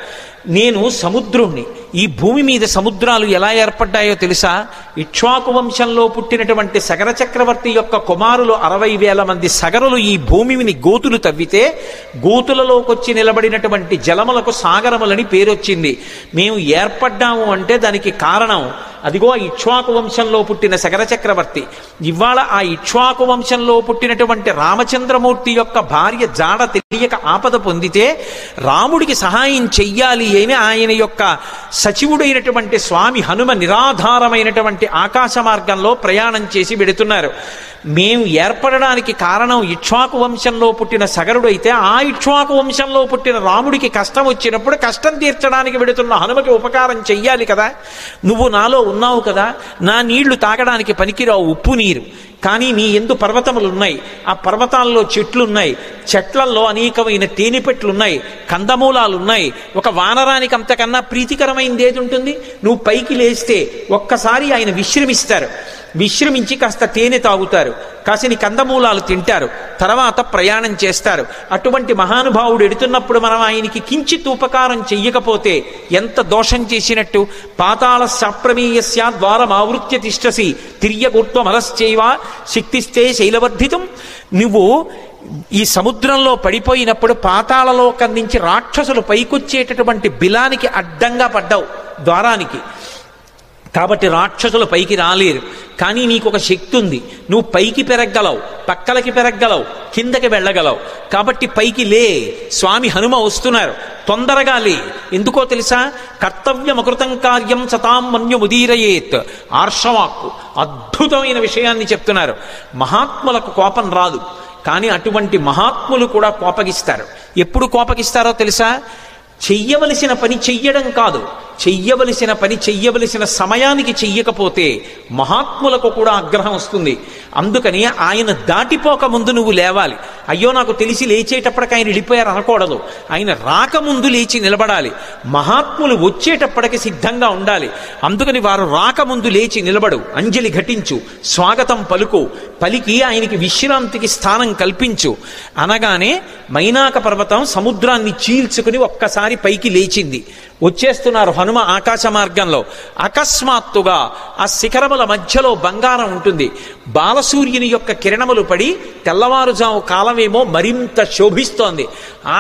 నేను సముద్రుణ్ణి. ఈ భూమి మీద సముద్రాలు ఎలా ఏర్పడ్డాయో తెలుసా? ఇక్ష్వాకు వంశంలో పుట్టినటువంటి సగర చక్రవర్తి యొక్క కుమారులు 60,000 మంది సగరులు ఈ భూమిని గోతులు తవ్వితే గోతులలోకొచ్చి నిలబడినటువంటి జలములకు సాగరములని పేరొచ్చింది. మేము ఏర్పడ్డాము అంటే దానికి కారణం అదిగో ఇక్ష్వాకు వంశంలో పుట్టిన సగర చక్రవర్తి. ఇవాళ ఆ ఇక్ష్వాకు వంశంలో పుట్టినటువంటి రామచంద్రమూర్తి యొక్క భార్య జాడ తెలియక ఆపద పొందితే రాముడికి సహాయం చెయ్యాలి అని ఆయన యొక్క సచివుడైనటువంటి స్వామి హనుమ నిరాధారమైనటువంటి ఆకాశ మార్గంలో ప్రయాణం చేసి వెడుతున్నారు. మేము ఏర్పడడానికి కారణం ఇక్ష్వాకు వంశంలో పుట్టిన సగరుడు అయితే ఆ ఇక్ష్వాకు వంశంలో పుట్టిన రాముడికి కష్టం వచ్చినప్పుడు కష్టం తీర్చడానికి వెడుతున్న హనుమకి ఉపకారం చెయ్యాలి కదా. నువ్వు నాలో ఉన్నావు కదా, నా నీళ్లు తాగడానికి పనికిరావు, ఉప్పు నీరు. కానీ నీ ఎందు పర్వతములున్నాయి, ఆ పర్వతాల్లో చెట్లున్నాయి, చెట్లల్లో అనేకమైన తేనెపెట్లున్నాయి, కందమూలాలున్నాయి. ఒక వానరానికి అంతకన్నా ప్రీతికరమైనది ఏది ఉంటుంది? నువ్వు పైకి లేస్తే ఒక్కసారి ఆయన విశ్రమిస్తారు. విశ్రమించి కాస్త తేనె తాగుతారు, కాసిని కందమూలాలు తింటారు, తర్వాత ప్రయాణం చేస్తారు. అటువంటి మహానుభావుడు ఎడుతున్నప్పుడు మనం ఆయనకి కించిత్ ఉపకారం చెయ్యకపోతే ఎంత దోషం చేసినట్టు. పాతాళ శాప్రమేయస్యా ద్వారమావృత్య తిష్టసి తిర్యగూర్త్వమలశ్చైవా శక్తిస్తే శైలవర్ధితం. నువ్వు ఈ సముద్రంలో పడిపోయినప్పుడు పాతాళలోకం నుంచి రాక్షసులు పైకొచ్చేటటువంటి బిలానికి అడ్డంగా పడ్డావు, ద్వారానికి. కాబట్టి రాక్షసులు పైకి రాలేరు. కానీ నీకు ఒక శక్తి ఉంది, నువ్వు పైకి పెరగలవు, పక్కలకి పెరగలవు, కిందకి వెళ్ళగలవు. కాబట్టి పైకి లే. స్వామి హనుమ వస్తున్నారు, తొందరగా లే. ఎందుకో తెలుసా? కర్తవ్యమకృతం కార్యం సతాం మన్యుముదీరయేత్. ఆర్షవాక్కు అద్భుతమైన విషయాన్ని చెప్తున్నారు. మహాత్ములకు కోపం రాదు, కానీ అటువంటి మహాత్ములు కూడా కోపగిస్తారు. ఎప్పుడు కోపగిస్తారో తెలుసా? చెయ్యవలసిన పని చెయ్యడం కాదు, చెయ్యవలసిన పని చెయ్యవలసిన సమయానికి చెయ్యకపోతే మహాత్ములకు కూడా ఆగ్రహం వస్తుంది. అందుకని ఆయన దాటిపోక ముందు నువ్వు లేవాలి. అయ్యో నాకు తెలిసి లేచేటప్పటికి ఆయన వెళ్ళిపోయారు అనకూడదు. ఆయన రాకముందు లేచి నిలబడాలి. మహాత్ములు వచ్చేటప్పటికి సిద్ధంగా ఉండాలి. అందుకని వారు రాకముందు లేచి నిలబడు, అంజలి ఘటించు, స్వాగతం పలుకు, పలికి ఆయనకి విశ్రాంతికి స్థానం కల్పించు అనగానే మైనాక పర్వతం సముద్రాన్ని చీల్చుకుని ఒక్కసారి పైకి లేచింది. వచ్చేస్తున్నారు హనుమ ఆకాశ మార్గంలో. అకస్మాత్తుగా ఆ శిఖరముల మధ్యలో బంగారం ఉంటుంది. బాలసూర్యుని యొక్క కిరణములు పడి తెల్లవారుజాము కాలమేమో మరింత శోభిస్తోంది.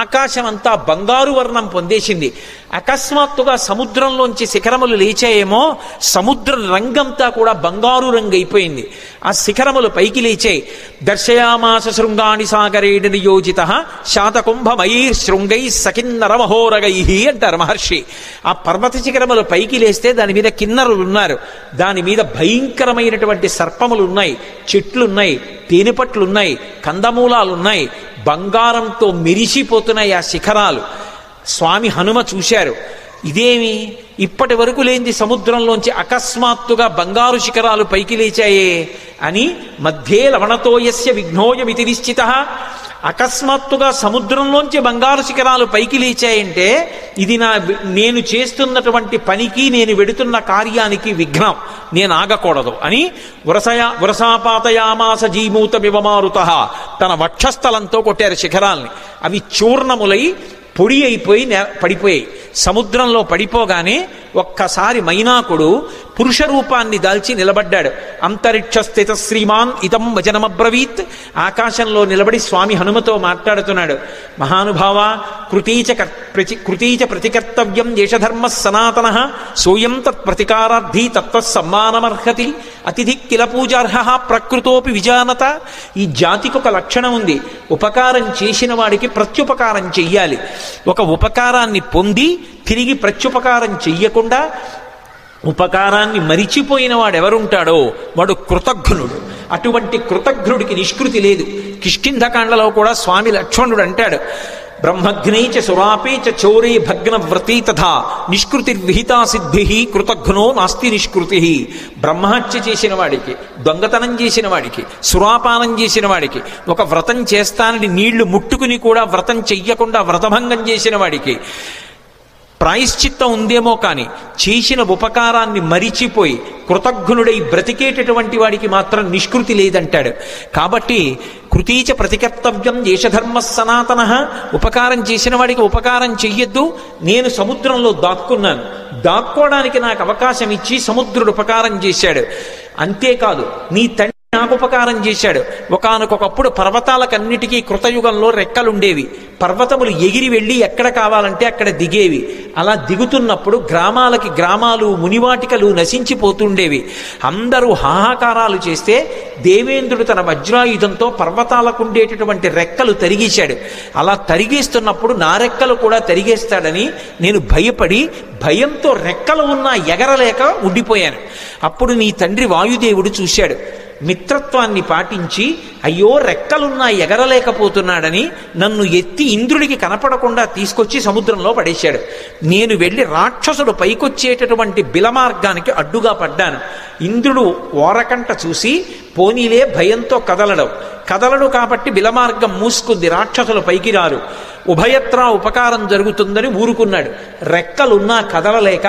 ఆకాశం అంతా బంగారు వర్ణం పొందేసింది. అకస్మాత్తుగా సముద్రంలోంచి శిఖరములు లేచాయేమో, సముద్ర రంగంతా కూడా బంగారు రంగు అయిపోయింది. ఆ శిఖరములు పైకి లేచాయి. దర్శయామాస శృంగాణి సాగరేణ నియోజిత శాతకుంభమయీ శృంగై సకిన్నర మహోరగై అంటారు మహర్షి. ఆ పర్వత శిఖరములు పైకి లేస్తే దాని మీద కిన్నరులు ఉన్నారు, దాని మీద భయంకరమైనటువంటి సర్పములు ఉన్నాయి, చెట్లున్నాయి, తేనెపట్లున్నాయి, కందమూలాలున్నాయి, బంగారంతో మెరిసిపోతున్నాయి ఆ శిఖరాలు. స్వామి హనుమ చూశారు, ఇదేమి ఇప్పటి వరకు లేనిది సముద్రంలోంచి అకస్మాత్తుగా బంగారు శిఖరాలు పైకి లేచాయే అని. మధ్యే లవణతోయస్య విఘ్నోయమితి నిశ్చిత. అకస్మాత్తుగా సముద్రంలోంచి బంగారు శిఖరాలు పైకి లేచాయంటే ఇది నేను చేస్తున్నటువంటి పనికి, నేను వెడుతున్న కార్యానికి విఘ్నం, నేను ఆగకూడదు అని వరసాపాతయామాస జీమూతమివ మారుతః తన వక్షస్థలంతో కొట్టారు శిఖరాల్ని. అవి చూర్ణములై పొడి అయిపోయి పడిపోయాయి. సముద్రంలో పడిపోగానే ఒక్కసారి మైనాకుడు పురుష రూపాన్ని దాల్చి నిలబడ్డాడు. అంతరిక్షస్థిత శ్రీమాన్ ఇదం వచనమబ్రవీత్. ఆకాశంలో నిలబడి స్వామి హనుమతో మాట్లాడుతున్నాడు. మహానుభావ, కృతీచ ప్రతికర్తవ్యం దేశధర్మ సనాతన సోయం తత్ ప్రతికారార్థి తత్వసమ్మానమర్హతి అతిథి కిల పూజార్హ ప్రకృతోపి విజానత. ఈ జాతికి ఒక లక్షణం ఉంది, ఉపకారం చేసిన వాడికి ప్రత్యుపకారం చెయ్యాలి. ఒక ఉపకారాన్ని పొంది తిరిగి ప్రత్యుపకారం చెయ్యకుండా ఉపకారాన్ని మరిచిపోయిన వాడు ఎవరుంటాడో వాడు కృతఘ్నుడు. అటువంటి కృతఘ్నుడికి నిష్కృతి లేదు. కిష్కింధకాండలో కూడా స్వామి లక్ష్మణుడు అంటాడు, బ్రహ్మఘ్నైచ సురాపేచ చౌరే భగ్నవ్రతీ తథా నిష్కృతిర్విహితా సిద్ధిః కృతఘ్నో నాస్తి నిష్కృతి. బ్రహ్మహత్య చేసిన వాడికి, దొంగతనం చేసిన వాడికి, సురాపానం చేసిన వాడికి, ఒక వ్రతం చేస్తానని నీళ్లు ముట్టుకుని కూడా వ్రతం చెయ్యకుండా వ్రతభంగం చేసిన వాడికి ప్రాయశ్చిత్తం ఉందేమో కానీ చేసిన ఉపకారాన్ని మరిచిపోయి కృతఘ్నుడై బ్రతికేటటువంటి వాడికి మాత్రం నిష్కృతి లేదంటాడు. కాబట్టి కృతీచ ప్రతికర్తవ్యం దేశధర్మ సనాతన. ఉపకారం చేసిన వాడికి ఉపకారం చెయ్యొద్దు. నేను సముద్రంలో దాక్కున్నాను, దాక్కోవడానికి నాకు అవకాశం ఇచ్చి సముద్రుడు ఉపకారం చేశాడు. అంతేకాదు నీ తండ్రి నాకు ఉపకారం చేశాడు. ఒకానొకప్పుడు పర్వతాలకన్నిటికీ కృతయుగంలో రెక్కలుండేవి. పర్వతములు ఎగిరి వెళ్ళి ఎక్కడ కావాలంటే అక్కడ దిగేవి. అలా దిగుతున్నప్పుడు గ్రామాలకి గ్రామాలు, మునివాటికలు నశించిపోతుండేవి. అందరూ హాహాకారాలు చేస్తే దేవేంద్రుడు తన వజ్రాయుధంతో పర్వతాలకు ఉండేటటువంటి రెక్కలు తరిగేశాడు. అలా తరిగేస్తున్నప్పుడు నా రెక్కలు కూడా తరిగేస్తాడని నేను భయపడి భయంతో రెక్కలు ఉన్నా ఎగరలేక ఉండిపోయాను. అప్పుడు నీ తండ్రి వాయుదేవుడు చూశాడు, మిత్రత్వాన్ని పాటించి అయ్యో రెక్కలున్నా ఎగరలేకపోతున్నాడని నన్ను ఎత్తి ఇంద్రుడికి కనపడకుండా తీసుకొచ్చి సముద్రంలో పడేశాడు. నేను వెళ్ళి రాక్షసుడు పైకొచ్చేటటువంటి బిలమార్గానికి అడ్డుగా పడ్డాను. ఇంద్రుడు ఓరకంట చూసి పోనీలే భయంతో కదలడు కాబట్టి బిలమార్గం మూసుకుంది, రాక్షసులు పైకి రారు, ఉభయత్రా ఉపకారం జరుగుతుందని ఊరుకున్నాడు. రెక్కలున్నా కదలలేక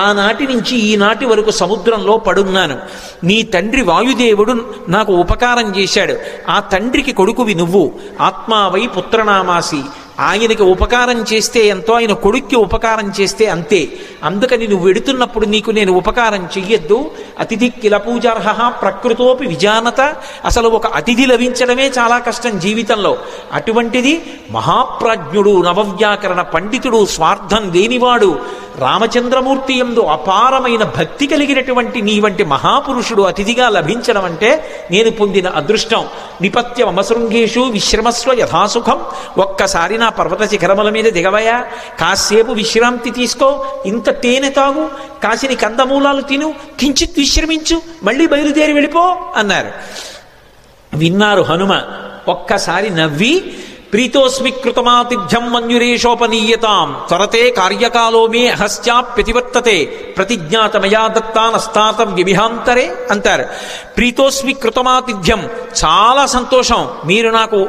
ఆనాటి నుంచి ఈనాటి వరకు సముద్రంలో పడున్నాను. నీ తండ్రి వాయుదేవుడు నాకు ఉపకారం చేశాడు. ఆ తండ్రికి కొడుకువి నువ్వు. ఆత్మావై పుత్రనామాసి. ఆయనకి ఉపకారం చేస్తే ఎంతో, ఆయన కొడుక్కి ఉపకారం చేస్తే అంతే. అందుకని నువ్వు వెడుతున్నప్పుడు నీకు నేను ఉపకారం చెయ్యొద్దు. అతిథి కిల పూజార్హ ప్రకృతోపి విజానత. అసలు ఒక అతిథి లభించడమే చాలా కష్టం జీవితంలో. అటువంటిది మహాప్రాజ్ఞుడు, నవవ్యాకరణ పండితుడు, స్వార్థం లేనివాడు, రామచంద్రమూర్తి యందు అపారమైన భక్తి కలిగినటువంటి నీ వంటి మహాపురుషుడు అతిథిగా లభించడం అంటే నేను పొందిన అదృష్టం. నిపత్య మమశృంగేషు విశ్రమస్వ యథాసుఖం. ఒక్కసారి నా పర్వత శిఖరముల మీద దిగవయా, కాసేపు విశ్రాంతి తీసుకో, ఇంత తేనె తాగు, కాసిని కందమూలాలు తిను, కించిత్ విశ్రమించు, మళ్ళీ బయలుదేరి వెళ్ళిపో అన్నారు. విన్నారు హనుమ. ఒక్కసారి నవ్వి ప్రీతోస్మి కృతమాతిథ్యం మన్యురేషోపనీయతాం త్వరతే కార్యకాలో మే అహస్యాప్యతివర్తతే ప్రతిజ్ఞాతమయా దత్తానస్తాతం వ్యభిహాంతరే అంటారు. ప్రీతోస్మి కృతమాతిథ్యం, చాలా సంతోషం, మీరు నాకు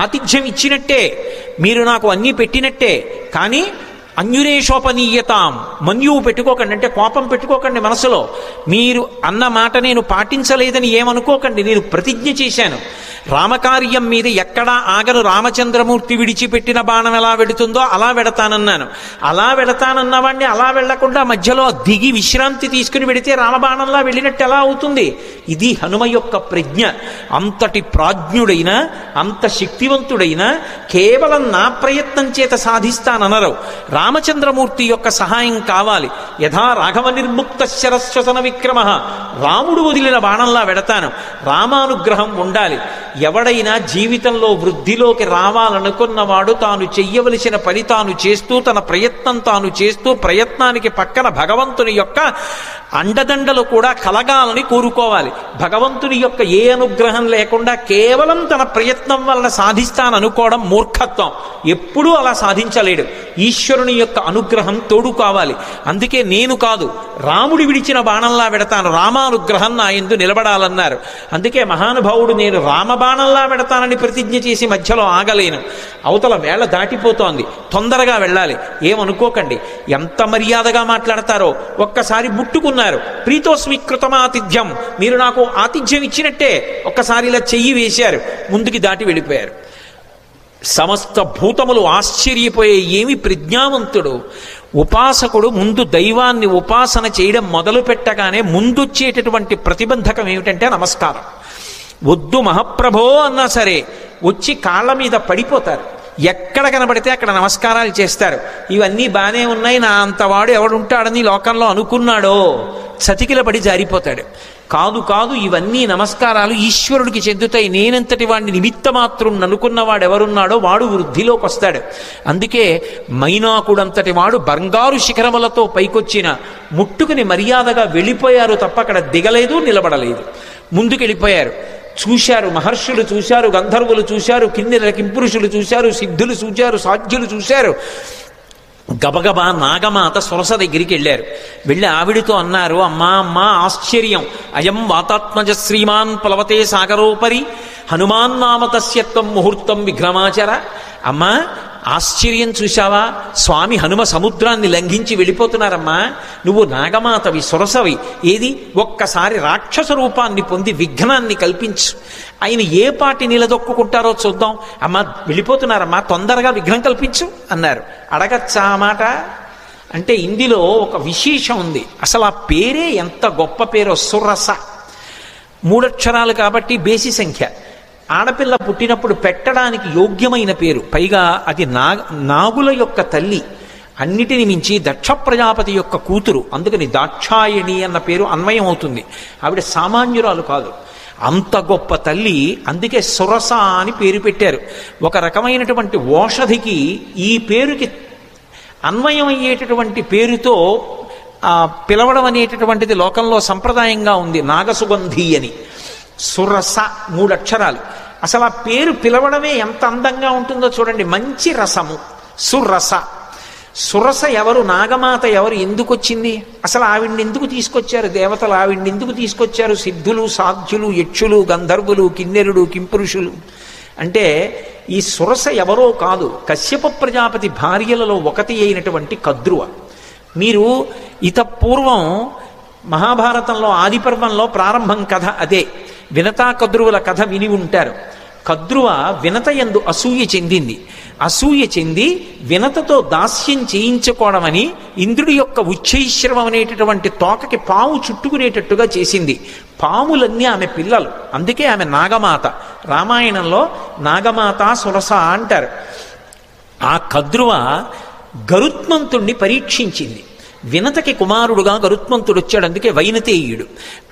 ఆతిథ్యం ఇచ్చినట్టే, మీరు నాకు అన్నీ పెట్టినట్టే, కానీ అన్యురేషోపనీయతాం, మన్యువు పెట్టుకోకండి, అంటే కోపం పెట్టుకోకండి మనసులో. మీరు అన్న మాట నేను పాటించలేదని ఏమనుకోకండి, నేను ప్రతిజ్ఞ చేశాను. రామకార్యం మీద ఎక్కడా ఆగను, రామచంద్రమూర్తి విడిచిపెట్టిన బాణం ఎలా వెడుతుందో అలా వెడతానన్నాను. అలా వెడతానన్నవాడిని అలా వెళ్లకుండా మధ్యలో దిగి విశ్రాంతి తీసుకుని వెడితే రామబాణంలా వెళ్ళినట్టు ఎలా అవుతుంది? ఇది హనుమ యొక్క ప్రజ్ఞ. అంతటి ప్రాజ్ఞుడైన, అంత శక్తివంతుడైన కేవలం నా ప్రయత్నం చేత సాధిస్తాననరు. రామచంద్రమూర్తి యొక్క సహాయం కావాలి. యథా రాఘవ నిర్ముక్త శరస్వసన విక్రమ, రాముడు వదిలిన బాణంలా వెడతాను. రామానుగ్రహం ఉండాలి. ఎవడైనా జీవితంలో వృద్ధిలోకి రావాలనుకున్నవాడు తాను చెయ్యవలసిన పని తాను చేస్తూ, తన ప్రయత్నం తాను చేస్తూ, ప్రయత్నానికి పక్కన భగవంతుని యొక్క అండదండలు కూడా కలగాలని కోరుకోవాలి. భగవంతుని యొక్క ఏ అనుగ్రహం లేకుండా కేవలం తన ప్రయత్నం వలన సాధిస్తాననుకోవడం మూర్ఖత్వం. ఎప్పుడూ అలా సాధించలేడు. ఈశ్వరుని యొక్క అనుగ్రహం తోడు కావాలి. అందుకే నేను కాదు, రాముడి విడిచిన బాణంలా వెడతాను, రామానుగ్రహం నా యందు నిలబడాలన్నారు. అందుకే మహానుభావుడు నేను రామబాణంలా వెడతానని ప్రతిజ్ఞ చేసి మధ్యలో ఆగలేను. అవతల వేళ దాటిపోతోంది, తొందరగా వెళ్ళాలి. ఏమనుకోకండి, ఎంత మర్యాదగా మాట్లాడతారో. ఒక్కసారి ముట్టుకున్నారు, ప్రీతోస్మి కృతమాతిథ్యం, మీరు నాకు ఆతిథ్యం ఇచ్చినట్టే. ఒక్కసారి ఇలా చెయ్యి వేశారు, ముందుకి దాటి వెళ్ళిపోయారు. సమస్త భూతములు ఆశ్చర్యపోయే, ఏమి ప్రజ్ఞావంతుడు! ఉపాసకుడు ముందు దైవాన్ని ఉపాసన చేయడం మొదలు పెట్టగానే ముందొచ్చేటటువంటి ప్రతిబంధకం ఏమిటంటే నమస్కారం. వద్దు మహాప్రభో అన్నా సరే వచ్చి కాళ్ళ మీద పడిపోతారు. ఎక్కడ కనబడితే అక్కడ నమస్కారాలు చేస్తారు. ఇవన్నీ బాగానే ఉన్నాయి, నా అంతవాడు ఎవడుంటాడని లోకంలో అనుకున్నాడో చతికిల పడి జారిపోతాడు. కాదు కాదు, ఇవన్నీ నమస్కారాలు ఈశ్వరుడికి చెందుతాయి. నేనంతటి వాడిని నిమిత్త మాత్రం అనుకున్నవాడు ఎవరున్నాడో వాడు వృద్ధిలోకి వస్తాడు. అందుకే మైనాకుడంతటి వాడు బంగారు శిఖరములతో పైకొచ్చిన ముట్టుకుని మర్యాదగా వెళ్ళిపోయారు తప్ప అక్కడ దిగలేదు, నిలబడలేదు, ముందుకెళ్ళిపోయారు. చూశారు, మహర్షులు చూశారు, గంధర్వులు చూశారు, కిన్నెర కింపురుషులు చూశారు, సిద్ధులు చూశారు, సాధ్యులు చూశారు. గబగబా నాగమాత సురస దగ్గరికి వెళ్ళారు. వెళ్ళి ఆవిడితో అన్నారు, అమ్మా అమ్మా ఆశ్చర్యం, అయం వాతాత్మజ శ్రీమాన్ ప్లవతే సాగరోపరి హనుమాన్ నామ తస్యత్వం ముహూర్తం విఘ్నమాచర. అమ్మా ఆశ్చర్యం చూశావా, స్వామి హనుమ సముద్రాన్ని లంఘించి వెళ్ళిపోతున్నారమ్మా. నువ్వు నాగమాతవి, సురసవి, ఏది ఒక్కసారి రాక్షస రూపాన్ని పొంది విఘ్నాన్ని కల్పించు. ఆయన ఏ పాటి నిలదొక్కుంటారో చూద్దాం. అమ్మా వెళ్ళిపోతున్నారమ్మా, తొందరగా విఘ్నం కల్పించు అన్నారు. అడగచ్చా మాట అంటే ఇందులో ఒక విశేషం ఉంది. అసలు ఆ పేరే ఎంత గొప్ప పేరో, సురస. 3 అక్షరాలు కాబట్టి బేసి సంఖ్య. ఆడపిల్ల పుట్టినప్పుడు పెట్టడానికి యోగ్యమైన పేరు. పైగా అది నాగుల యొక్క తల్లి, అన్నిటిని మించి దక్ష ప్రజాపతి యొక్క కూతురు. అందుకని దాక్షాయణి అన్న పేరు అన్వయం అవుతుంది. ఆవిడ సామాన్యురాలు కాదు, అంత గొప్ప తల్లి. అందుకే సురస అని పేరు పెట్టారు. ఒక రకమైనటువంటి ఓషధికి ఈ పేరుకి అన్వయం అయ్యేటటువంటి పేరుతో పిలవడం అనేటటువంటిది లోకంలో సంప్రదాయంగా ఉంది. నాగసుగంధి అని. సురస 3 అక్షరాలు. అసలు ఆ పేరు పిలవడమే ఎంత అందంగా ఉంటుందో చూడండి. మంచి రసము, సురస. సురస ఎవరు, నాగమాత ఎవరు, ఎందుకు వచ్చింది? అసలు ఆవిడ్ని ఎందుకు తీసుకొచ్చారు దేవతలు? ఆవిడ్ని ఎందుకు తీసుకొచ్చారు సిద్ధులు, సాధ్యులు, యక్షులు, గంధర్వులు, కిన్నెరుడు, కింపురుషులు? అంటే ఈ సురస ఎవరో కాదు, కశ్యప ప్రజాపతి భార్యలలో ఒకటి అయినటువంటి కద్రువ. మీరు ఇతపూర్వం మహాభారతంలో ఆదిపర్వంలో ప్రారంభం కథ అదే. వినతా కద్రువుల కథ విని ఉంటారు. కద్రువ వినతయందు అసూయ చెందింది. అసూయ చెంది వినతతో దాస్యం చేయించుకోవడమని ఇంద్రుడి యొక్క ఉచ్చైశ్రవం అనేటటువంటి తోకకి పాము చుట్టుకునేటట్టుగా చేసింది. పాములన్నీ ఆమె పిల్లలు, అందుకే ఆమె నాగమాత. రామాయణంలో నాగమాత సురస అంటారు. ఆ కద్రువ గరుత్మంతుణ్ణి పరీక్షించింది. వినతకి కుమారుడుగా గరుత్మంతుడు వచ్చాడు, అందుకే వైనతేయుడు.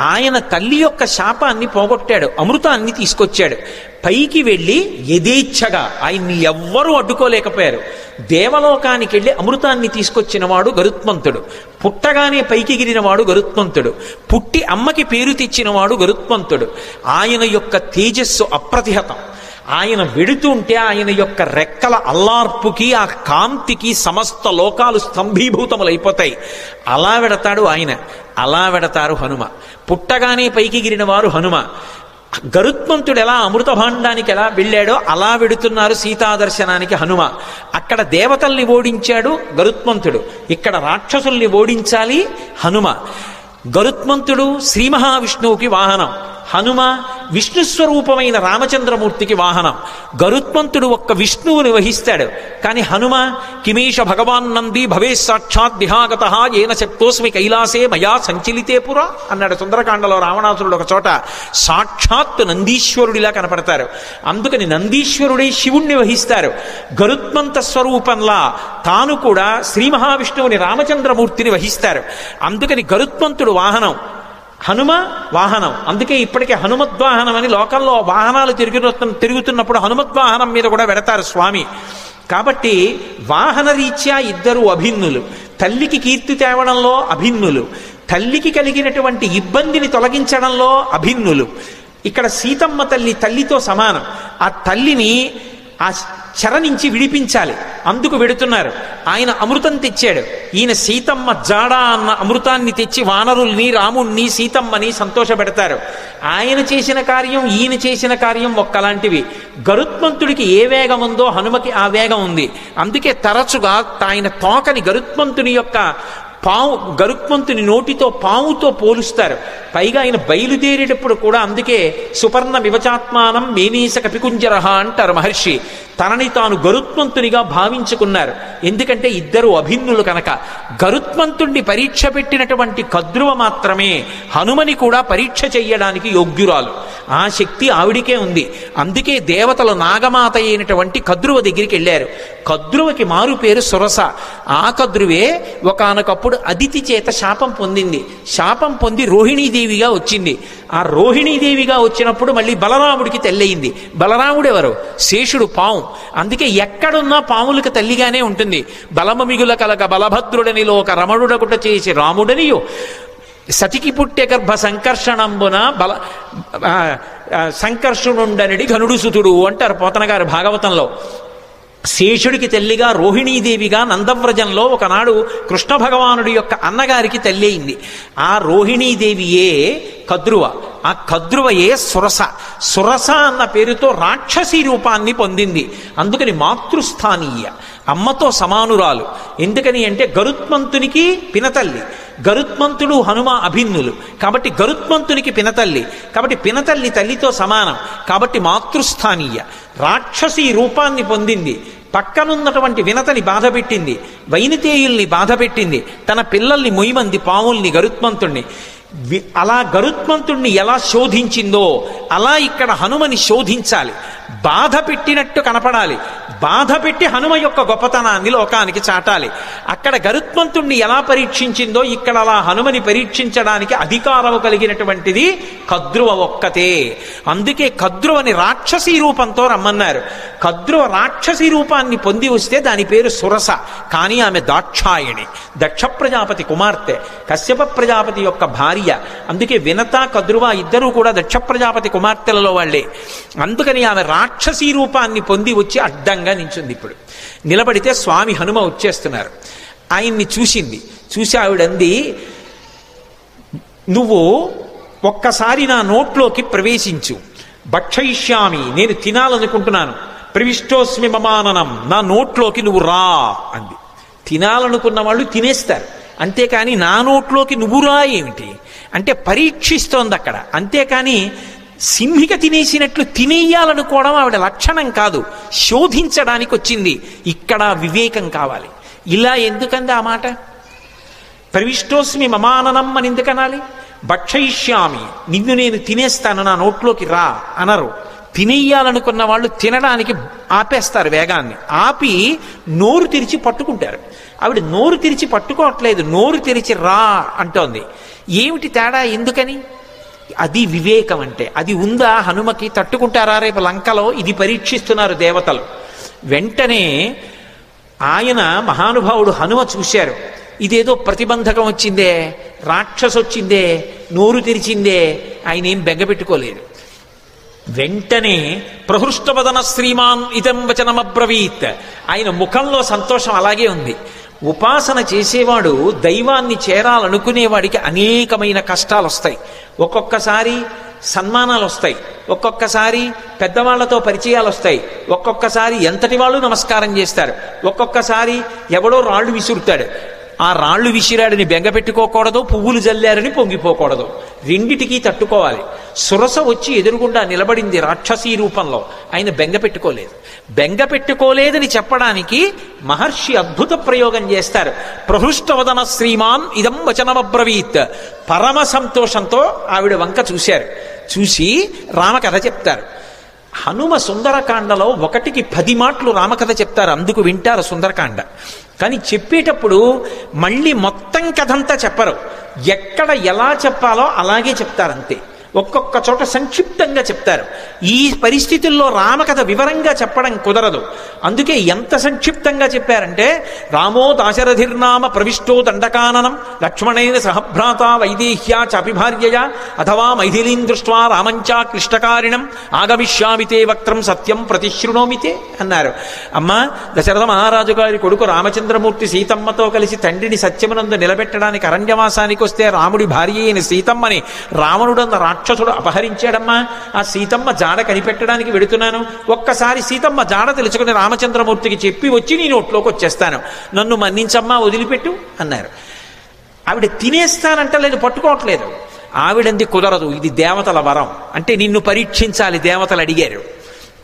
ఆయన తల్లి యొక్క శాపాన్ని పోగొట్టాడు, అమృతాన్ని తీసుకొచ్చాడు. పైకి వెళ్ళి యథేచ్ఛగా ఆయన్ని ఎవ్వరూ అడ్డుకోలేకపోయారు. దేవలోకానికి వెళ్ళి అమృతాన్ని తీసుకొచ్చినవాడు గరుత్మంతుడు. పుట్టగానే పైకి ఎగిరినవాడు గరుత్మంతుడు. పుట్టి అమ్మకి పేరు తెచ్చినవాడు గరుత్మంతుడు. ఆయన యొక్క తేజస్సు అప్రతిహతం. ఆయన వెడుతుంటే ఆయన యొక్క రెక్కల అల్లార్పుకి ఆ కాంతికి సమస్త లోకాలు స్తంభీభూతములైపోతాయి. అలా వెడతాడు ఆయన, అలా వెడతారు హనుమ. పుట్టగానే పైకి గిరిన వారు హనుమ. గరుత్మంతుడు ఎలా అమృత భాండానికి ఎలా వెళ్ళాడో అలా వెడుతున్నారు సీతాదర్శనానికి హనుమ. అక్కడ దేవతల్ని ఓడించాడు గరుత్మంతుడు, ఇక్కడ రాక్షసుల్ని ఓడించాలి హనుమ. గరుత్మంతుడు శ్రీ మహావిష్ణువుకి వాహనం, హనుమ విష్ణుస్వరూపమైన రామచంద్రమూర్తికి వాహనం. గరుత్మంతుడు ఒక్క విష్ణువుని వహిస్తాడు, కానీ హనుమ కిమేష భగవాన్ నంది భవే సాక్షాత్ దిహాగత ఏన శక్తోస్మి కైలాసే మయా సంచలితే పురా అన్నాడు సుందరకాండలో రావణాసురుడు ఒక చోట. సాక్షాత్ నందీశ్వరుడిలా కనపడతారు, అందుకని నందీశ్వరుడే శివుణ్ణి వహిస్తారు. గరుత్మంత స్వరూపంలా తాను కూడా శ్రీ మహావిష్ణువుని రామచంద్రమూర్తిని వహిస్తారు. అందుకని గరుత్మంతుడు వాహనం, హనుమ వాహనం. అందుకే ఇప్పటికే హనుమద్వాహనం అని లోకంలో వాహనాలు తిరుగుతున్నప్పుడు హనుమద్వాహనం మీద కూడా వెడతారు స్వామి. కాబట్టి వాహన రీత్యా ఇద్దరు అభిన్నులు, తల్లికి కీర్తి తేవడంలో అభిన్నులు, తల్లికి కలిగినటువంటి ఇబ్బందిని తొలగించడంలో అభిన్నులు. ఇక్కడ సీతమ్మ తల్లి తల్లితో సమానం. ఆ తల్లిని ఆ చెర నుంచి విడిపించాలి, అందుకు వెడుతున్నారు. ఆయన అమృతం తెచ్చాడు, ఈయన సీతమ్మ జాడ అన్న అమృతాన్ని తెచ్చి వానరుల్ని రాముణ్ణి సీతమ్మని సంతోషపెడతారు. ఆయన చేసిన కార్యం ఈయన చేసిన కార్యం ఒక్కలాంటివి. గరుత్మంతుడికి ఏ వేగం ఉందో హనుమకి ఆ వేగం ఉంది. అందుకే తరచుగా ఆయన తోకని గరుత్మంతుని యొక్క గరుత్మంతుని నోటితో పావుతో పోలుస్తారు. పైగా ఆయన బయలుదేరేటప్పుడు కూడా అందుకే సుపర్ణ వివచాత్మానం మేనీస కపికుంజరహ అంటారు మహర్షి. తనని తాను గరుత్మంతునిగా భావించుకున్నారు, ఎందుకంటే ఇద్దరు అభిన్నులు కనుక. గరుత్మంతుణ్ణి పరీక్ష పెట్టినటువంటి కద్రువ మాత్రమే హనుమని కూడా పరీక్ష చెయ్యడానికి యోగ్యురాలు. ఆ శక్తి ఆవిడికే ఉంది. అందుకే దేవతలు నాగమాత అయినటువంటి కద్రువ దగ్గరికి వెళ్ళారు. కద్రువకి మారు పేరు సురస. ఆ కద్రువే ఒకానొకప్పుడు అదితి చేత శాపం పొందింది. శాపం పొంది రోహిణీదేవిగా వచ్చింది. ఆ రోహిణీదేవిగా వచ్చినప్పుడు మళ్ళీ బలరాముడికి తల్లయింది. బలరాముడు ఎవరు? శేషుడు, పాము. అందుకే ఎక్కడున్నా పాములకు తల్లిగానే ఉంటుంది. బలమ మిగుల కలక బలభద్రుడని లోక రమణుడకుట చేసి రాముడనియో సతికి పుట్టె గర్భ సంకర్షణంబున సంకర్షణుండనడి ఘనుడు సుతుడు అంటారు పోతన గారు భాగవతంలో. శేషుడికి తల్లిగా రోహిణీదేవిగా నందవ్రజంలో ఒకనాడు కృష్ణ భగవానుడి యొక్క అన్నగారికి తల్లి అయింది. ఆ రోహిణీదేవియే కద్రువ. ఆ కద్రువయే సురస. సురస అన్న పేరుతో రాక్షసీ రూపాన్ని పొందింది. అందుకని మాతృస్థానీయ, అమ్మతో సమానురాలు. ఎందుకని అంటే గరుత్మంతునికి పినతల్లి, గరుత్మంతుడు హనుమ అభిన్నులు కాబట్టి గరుత్మంతునికి పినతల్లి, కాబట్టి పినతల్లి తల్లితో సమానం, కాబట్టి మాతృస్థానీయ. రాక్షసీ రూపాన్ని పొందింది. పక్కనున్నటువంటి వినతని బాధపెట్టింది, వైనితేయుల్ని బాధపెట్టింది, తన పిల్లల్ని మొయ్యమంది పాముల్ని గరుత్మంతుణ్ణి. అలా గరుత్మంతుణ్ణి ఎలా శోధించిందో అలా ఇక్కడ హనుమని శోధించాలి. బాధ పెట్టినట్టు కనపడాలి, బాధ పెట్టి హనుమ యొక్క గొప్పతనాన్ని లోకానికి చాటాలి. అక్కడ గరుత్మంతుణ్ణి ఎలా పరీక్షించిందో ఇక్కడ అలా హనుమని పరీక్షించడానికి అధికారము కలిగినటువంటిది కద్రువ ఒక్కతే. అందుకే కద్రువని రాక్షసీ రూపంతో రమ్మన్నారు. కద్రువ రాక్షసీ రూపాన్ని పొంది వస్తే దాని పేరు సురస. కానీ ఆమె దాక్షాయణి, దక్ష ప్రజాపతి కుమార్తె, కశ్యప ప్రజాపతి యొక్క భార్య. అందుకే వినత కద్రువ ఇద్దరూ కూడా దక్ష ప్రజాపతి కుమార్తెలలో వాళ్లే. అందుకని ఆమె రాక్షసీ రూపాన్ని పొంది వచ్చి అడ్డంగా నించుంది. ఇప్పుడు నిలబడితే స్వామి హనుమ వచ్చేస్తున్నారు. ఆయన్ని చూసింది. చూసి ఆవిడంది, నువ్వు ఒక్కసారి నా నోట్లోకి ప్రవేశించు, భక్షయిష్యామి, నేను తినాలనుకుంటున్నాను, ప్రవిష్టోస్మి మమాననం, నా నోట్లోకి నువ్వు రా అంది. తినాలనుకున్న వాళ్ళు తినేస్తారు, అంతేకాని నా నోట్లోకి నువ్వు రా ఏమిటి అంటే పరీక్షిస్తోంది అక్కడ. అంతేకాని సింహిక తినేసినట్లు తినేయాలనుకోవడం ఆవిడ లక్షణం కాదు, శోధించడానికి వచ్చింది. ఇక్కడ వివేకం కావాలి. ఇలా ఎందుకంది ఆ మాట? ప్రవిష్టోస్మి మమాననం అని ఎందుకనాలి? భక్షయిష్యామి, నిన్ను నేను తినేస్తాను, నా నోట్లోకి రా అనరు. తినేయాలనుకున్న వాళ్ళు తినడానికి ఆపేస్తారు వేగాన్ని, ఆపి నోరు తెరిచి పట్టుకుంటారు. ఆవిడ నోరు తెరిచి పట్టుకోవట్లేదు, నోరు తెరిచి రా అంటోంది. ఏమిటి తేడా? ఎందుకని? అది వివేకం అంటే. అది ఉందా హనుమకి? తట్టుకుంటారా రేపు లంకలో? ఇది పరీక్షిస్తున్నారు దేవతలు. వెంటనే ఆయన మహానుభావుడు హనుమ చూశారు, ఇదేదో ప్రతిబంధకం వచ్చిందే, రాక్షసు వచ్చిందే, నోరు తెరిచిందే. ఆయన ఏం బెంగపెట్టుకోలేదు. వెంటనే ప్రహృష్టవదన శ్రీమాన్ ఇదం వచనమబ్రవీత్. ఆయన ముఖంలో సంతోషం అలాగే ఉంది. ఉపాసన చేసేవాడు దైవాన్ని చేరాలనుకునేవాడికి అనేకమైన కష్టాలు వస్తాయి. ఒక్కొక్కసారి సన్మానాలు వస్తాయి, ఒక్కొక్కసారి పెద్దవాళ్లతో పరిచయాలు వస్తాయి, ఒక్కొక్కసారి ఎంతటి వాళ్ళు నమస్కారం చేస్తారు, ఒక్కొక్కసారి ఎవడో రాళ్ళు విసురుతాడు. ఆ రాళ్ళు విసిరాడని బెంగ పెట్టుకోకూడదు, పువ్వులు జల్లారని పొంగిపోకూడదు. రెండిటికీ తట్టుకోవాలి. సురస వచ్చి ఎదురుగుండా నిలబడింది రాక్షసీ రూపంలో. ఆయన బెంగ పెట్టుకోలేదు. బెంగ పెట్టుకోలేదని చెప్పడానికి మహర్షి అద్భుత ప్రయోగం చేస్తారు. ప్రహృష్టవదన శ్రీమాన్ ఇదం వచనమబ్రవీత్. పరమ సంతోషంతో ఆవిడ వంక చూశారు. చూసి రామకథ చెప్తారు. హనుమ సుందరకాండలో 1కి 10 మాటలు రామకథ చెప్తారు, అందుకు వింటారు సుందరకాండ. కానీ చెప్పేటప్పుడు మళ్ళీ మొత్తం కథంతా చెప్పరు. ఎక్కడ ఎలా చెప్పాలో అలాగే చెప్తారంతే. ఒక్కొక్క చోట సంక్షిప్తంగా చెప్తారు. ఈ పరిస్థితుల్లో రామకథ వివరంగా చెప్పడం కుదరదు. అందుకే ఎంత సంక్షిప్తంగా చెప్పారంటే, రామో దాశరథిర్నామ ప్రవిష్టో దండకాననం లక్ష్మణేన సహభ్రాత వైదేహ్యా చాపి భార్యయా అథవా మైథిలీం దృష్ట్వా రామంచా క్లిష్టకారిణం ఆగమిష్యామితే వక్త్రం సత్యం ప్రతిశృణోమితే అన్నారు. అమ్మ, దశరథ మహారాజు గారి కొడుకు రామచంద్రమూర్తి సీతమ్మతో కలిసి తండ్రిని సత్యమునందు నిలబెట్టడానికి అరణ్యవాసానికి వస్తే రాముడి భార్య అయిన సీతమ్మని రావణుడన్న రాక్షసుడు అపహరించాడమ్మా. ఆ సీతమ్మ జాడ కనిపెట్టడానికి వెడుతున్నాను. ఒక్కసారి సీతమ్మ జాడ తెలుసుకుని రామచంద్రమూర్తికి చెప్పి వచ్చి నీ నోట్లోకి వచ్చేస్తాను, నన్ను మన్నించమ్మా, వదిలిపెట్టు అన్నారు. ఆవిడ తినేస్తానంటలేదు, పట్టుకోవట్లేదు. ఆవిడంది కుదరదు, ఇది దేవతల వరం, అంటే నిన్ను పరీక్షించాలి, దేవతలు అడిగారు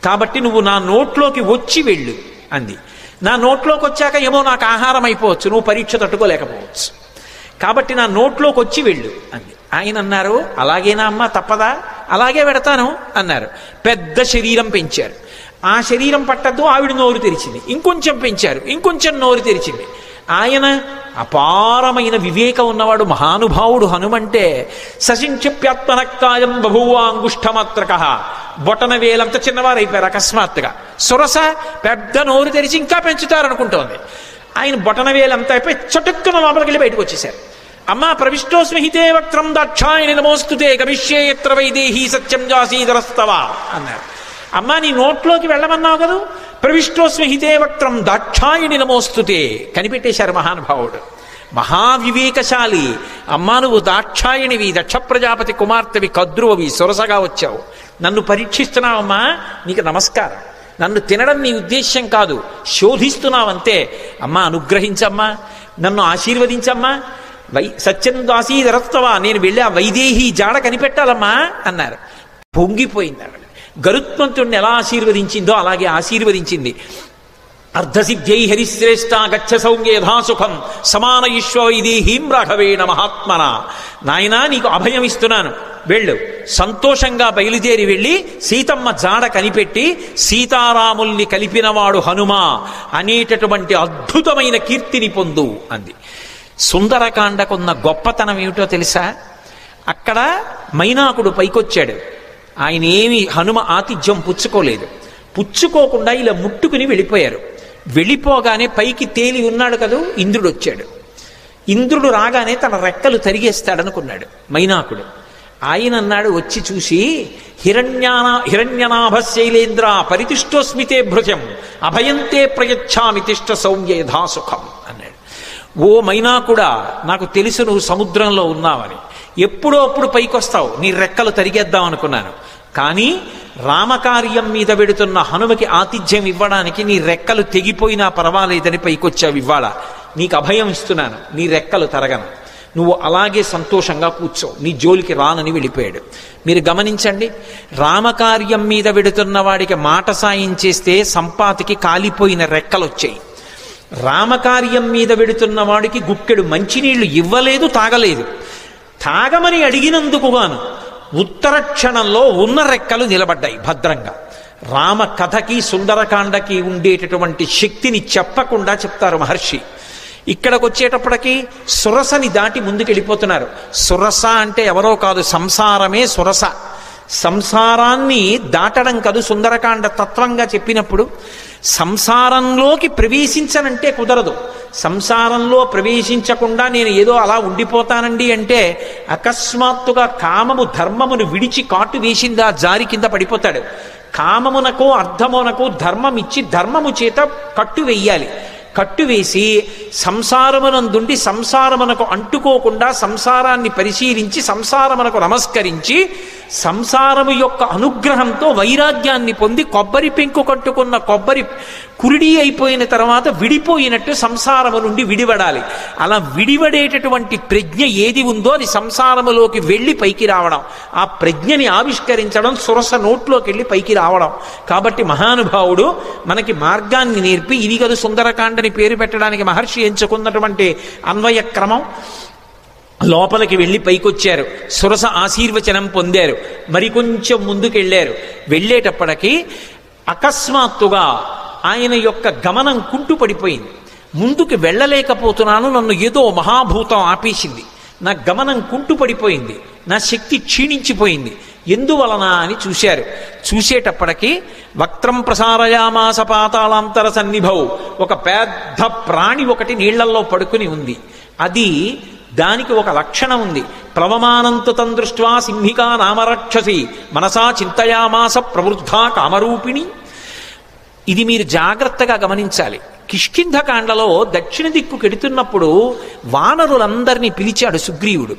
కాబట్టి నువ్వు నా నోట్లోకి వచ్చి వెళ్ళు అంది. నా నోట్లోకి వచ్చాక ఏమో నాకు ఆహారం అయిపోవచ్చు, నువ్వు పరీక్ష తట్టుకోలేకపోవచ్చు, కాబట్టి నా నోట్లోకి వచ్చి వెళ్ళు అంది. ఆయన అన్నారు, అలాగేనా అమ్మ, తప్పదా, అలాగే పెడతాను అన్నారు. పెద్ద శరీరం పెంచారు. ఆ శరీరం పట్టద్దు, ఆవిడ నోరు తెరిచింది. ఇంకొంచెం పెంచారు, ఇంకొంచెం నోరు తెరిచింది. ఆయన అపారమైన వివేకం ఉన్నవాడు, మహానుభావుడు. హనుమంటే సశింక్షిప్యాత్మనక్కాయం బభూవాంగుష్ఠమాత్రక. బొటన వేలంత చిన్నవారు అయిపోయారు అకస్మాత్తుగా. సురస పెద్ద నోరు తెరిచి ఇంకా పెంచుతారనుకుంటోంది. ఆయన బొటన వేలంతా అయిపోయి చటుక్కున లోపలికి వెళ్ళి బయటకు వచ్చేశారు. అమ్మా, ప్రవిష్టోస్మిహితే వక్త్రం దాక్షాయణి నమోస్తుతే గమిష్యే యత్ర వైదేహీ సత్యం జాసీధరస్తవ అన్నారు. అమ్మా, నీ నోట్లోకి వెళ్ళమన్నావు కదా, ప్రవిష్టోస్మిహితే వక్త్రం దాక్షాయణి నమోస్తుతే. కనిపెట్టేశారు మహానుభావుడు, మహావివేకశాలి. అమ్మా, నువ్వు దాక్షాయణివి, దక్ష ప్రజాపతి కుమార్తెవి, కద్రువవి, సొరసగా వచ్చావు, నన్ను పరీక్షిస్తున్నావమ్మా, నీకు నమస్కారం. నన్ను తినడం నీ ఉద్దేశ్యం కాదు, శోధిస్తున్నావంతే. అమ్మా, అనుగ్రహించమ్మా, నన్ను ఆశీర్వదించమ్మా, సత్యం దాసీధరస్తవా, నేను వెళ్ళి ఆ వైదేహి జాడ కనిపెట్టాలమ్మా అన్నారు. పొంగిపోయింది ఆవిడ. గరుత్మంతుడిని ఎలా ఆశీర్వదించిందో అలాగే ఆశీర్వదించింది. అర్ధసిద్ధ్యై హరిశ్రేష్ట గచ్చ సౌమ్య యథాసుఖం సమానయిష్వ వైదేహీం రాఘవేణ మహాత్మన. నాయనా, నీకు అభయం ఇస్తున్నాను, వెళ్ళు. సంతోషంగా బయలుదేరి వెళ్ళి సీతమ్మ జాడ కనిపెట్టి సీతారాముల్ని కలిపినవాడు హనుమ అనేటటువంటి అద్భుతమైన కీర్తిని పొందు అంది. సుందరకాండకున్న గొప్పతనం ఏమిటో తెలుసా? అక్కడ మైనాకుడు పైకొచ్చాడు. ఆయన ఏమి హనుమ ఆతిథ్యం పుచ్చుకోలేదు. పుచ్చుకోకుండా ఇలా ముట్టుకుని వెళ్ళిపోయారు. వెళ్ళిపోగానే పైకి తేలి ఉన్నాడు కదూ, ఇంద్రుడు వచ్చాడు. ఇంద్రుడు రాగానే తన రెక్కలు తరిగేస్తాడనుకున్నాడు మైనాకుడు. ఆయన అన్నాడు, వచ్చి చూసి, హిరణ్యనాభ శైలేంద్ర పరితిష్టోస్మితే భృజం అభయంతే ప్రయచ్ఛామి తిష్ట సౌమ్య యథాసుఖం అన్నాడు. ఓ మైనాకుడా, నాకు తెలుసు నువ్వు సముద్రంలో ఉన్నావని, ఎప్పుడో అప్పుడు పైకొస్తావు, నీ రెక్కలు తరిగేద్దాం అనుకున్నాను, కానీ రామకార్యం మీద వెడుతున్న హనుమకి ఆతిథ్యం ఇవ్వడానికి నీ రెక్కలు తెగిపోయినా పర్వాలేదని పైకొచ్చావు. ఇవ్వాల నీకు అభయం ఇస్తున్నాను, నీ రెక్కలు తరగను, నువ్వు అలాగే సంతోషంగా కూర్చో, నీ జోలికి రానని వెళ్ళిపోయాడు. మీరు గమనించండి, రామకార్యం మీద వెడుతున్న వాడికి మాట సాయం చేస్తే సంపాతికి కాలిపోయిన రెక్కలు వచ్చాయి. రామకార్యం మీద వెడుతున్న వాడికి గుక్కెడు మంచినీళ్లు ఇవ్వలేదు, తాగలేదు. తాగమని అడిగినందుకుగాను ఉత్తర క్షణంలో ఉన్న రెక్కలు నిలబడ్డాయి భద్రంగా. రామ కథకి సుందరకాండకి ఉండేటటువంటి శక్తిని చెప్పకుండా చెప్తారు మహర్షి. ఇక్కడికి వచ్చేటప్పటికి సురసని దాటి ముందుకెళ్ళిపోతున్నారు. సురస అంటే ఎవరో కాదు, సంసారమే సురస. సంసారాన్ని దాటడం కాదు సుందరకాండ తత్వంగా చెప్పినప్పుడు. సంసారంలోకి ప్రవేశించనంటే కుదరదు, సంసారంలో ప్రవేశించకుండా నేను ఏదో అలా ఉండిపోతానండి అంటే అకస్మాత్తుగా కామము ధర్మమును విడిచి కాటు వేసిందా జారి కింద పడిపోతాడు. కామమునకు అర్థమునకు ధర్మం ఇచ్చి ధర్మము చేత కట్టు వెయ్యాలి. కట్టువేసి సంసారమునందుండి సంసారమునకు అంటుకోకుండా సంసారాన్ని పరిశీలించి సంసారమునకు నమస్కరించి సంసారము యొక్క అనుగ్రహంతో వైరాగ్యాన్ని పొంది కొబ్బరి పెంకు కట్టుకున్న కొబ్బరి కురిడి అయిపోయిన తర్వాత విడిపోయినట్టు సంసారము నుండి విడివడాలి. అలా విడివడేటటువంటి ప్రజ్ఞ ఏది ఉందో అది సంసారములోకి వెళ్ళి పైకి రావడం, ఆ ప్రజ్ఞని ఆవిష్కరించడం, సురస నోట్లోకి వెళ్ళి పైకి రావడం. కాబట్టి మహానుభావుడు మనకి మార్గాన్ని నేర్పి ఇది కదా సుందరకాండని పేరు పెట్టడానికి మహర్షి ఎంచుకున్నటువంటి అన్వయ క్రమం. లోపలికి వెళ్ళి పైకొచ్చారు, సురస ఆశీర్వచనం పొందారు, మరికొంచెం ముందుకెళ్ళారు. వెళ్ళేటప్పటికీ అకస్మాత్తుగా ఆయన యొక్క గమనం కుంటుపడిపోయింది. ముందుకు వెళ్ళలేకపోతున్నాను, నన్ను ఏదో మహాభూతం ఆపేసింది, నా గమనం కుంటుపడిపోయింది, నా శక్తి క్షీణించిపోయింది, ఎందువలన అని చూశారు. చూసేటప్పటికీ వక్త్రం ప్రసారయామాస పాతాళాంతర సన్నిభౌ, ఒక పెద్ద ప్రాణి ఒకటి నీళ్లల్లో పడుకుని ఉంది. అది దానికి ఒక లక్షణం ఉంది. ప్లవమానంతు తం దృష్ట్వా సింహికా నామరక్షసి మనసా చింతయామాస ప్రవృద్ధా కామరూపిణి. ఇది మీరు జాగ్రత్తగా గమనించాలి. కిష్కింధకాండలో దక్షిణ దిక్కు కెడుతున్నప్పుడు వానరులందరినీ పిలిచాడు సుగ్రీవుడు.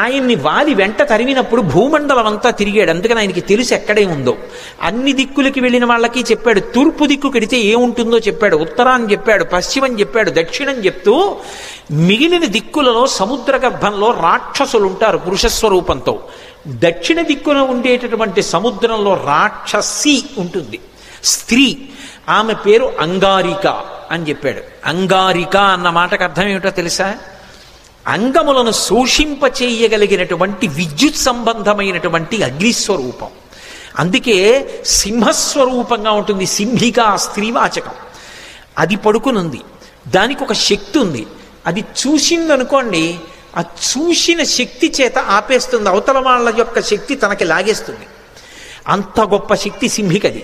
ఆయన్ని వాలి వెంట తరిమినప్పుడు భూమండలం అంతా తిరిగాడు. అందుకని ఆయనకి తెలుసు ఎక్కడే ఉందో. అన్ని దిక్కులకి వెళ్ళిన వాళ్ళకి చెప్పాడు. తూర్పు దిక్కు కెడితే ఏముంటుందో చెప్పాడు, ఉత్తరాన్ని చెప్పాడు, పశ్చిమం చెప్పాడు, దక్షిణం చెప్తూ మిగిలిన దిక్కులలో సముద్ర గర్భంలో రాక్షసులు ఉంటారు పురుషస్వరూపంతో. దక్షిణ దిక్కున ఉండేటటువంటి సముద్రంలో రాక్షసి ఉంటుంది, స్త్రీ. ఆమె పేరు అంగారిక అని చెప్పాడు. అంగారిక అన్న మాటకు అర్థం ఏమిటో తెలుసా? అంగములను శోషింపచేయగలిగినటువంటి విద్యుత్ సంబంధమైనటువంటి అగ్నిస్వరూపం. అందుకే సింహస్వరూపంగా ఉంటుంది. సింహిక స్త్రీవాచకం. అది పడుకునుంది, దానికి ఒక శక్తి ఉంది. అది చూసిందనుకోండి, ఆ చూసిన శక్తి చేత ఆపేస్తుంది, అవతల వాళ్ళ యొక్క శక్తి తనకి లాగేస్తుంది. అంత గొప్ప శక్తి సింహికది.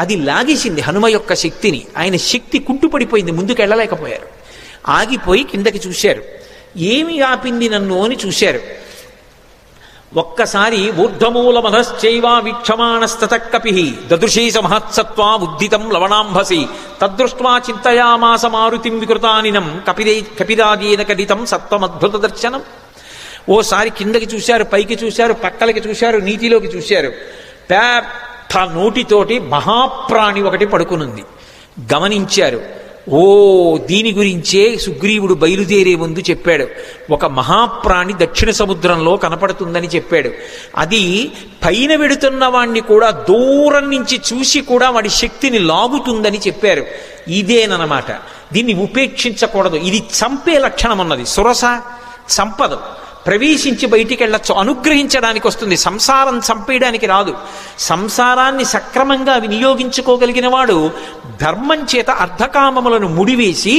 అది లాగేసింది హనుమ యొక్క శక్తిని. ఆయన శక్తి కుంటుపడిపోయింది, ముందుకు వెళ్ళలేకపోయారు. ఆగిపోయి కిందకి చూశారు. ఏమి ఆపింది నన్ను అని చూశారు. ఒక్కసారి ఊర్ధమూల మనశ్చైవా వీక్షమాణస్తతకపి దదృశీ సమహత్సత్వా ఉద్దితం లవణాంభసి తదృష్ట్వా చింతయామాస మారుతిం వికృతానినం కపిరాజేన కడితం సత్వమద్భుత దర్శనం. ఓసారి కిందకి చూశారు, పైకి చూశారు, పక్కలకి చూశారు, నీటిలోకి చూశారు. పెద్ద నోటితోటి మహాప్రాణి ఒకటి పడుకునుంది. గమనించారు. ఓ, దీని గురించే సుగ్రీవుడు బయలుదేరే ముందు చెప్పాడు. ఒక మహాప్రాణి దక్షిణ సముద్రంలో కనపడుతుందని చెప్పాడు. అది పైన వెడుతున్న వాణ్ణి కూడా దూరం నుంచి చూసి కూడా వాడి శక్తిని లాగుతుందని చెప్పారు. ఇదేనమాట. దీన్ని ఉపేక్షించకూడదు. ఇది చంపే లక్షణం ఉన్నది. సురస చంపదు, ప్రవేశించి బయటికి వెళ్ళచ్చు, అనుగ్రహించడానికి వస్తుంది. సంసారం చంపేయడానికి రాదు. సంసారాన్ని సక్రమంగా వినియోగించుకోగలిగిన వాడు ధర్మం చేత అర్ధకామములను ముడివేసి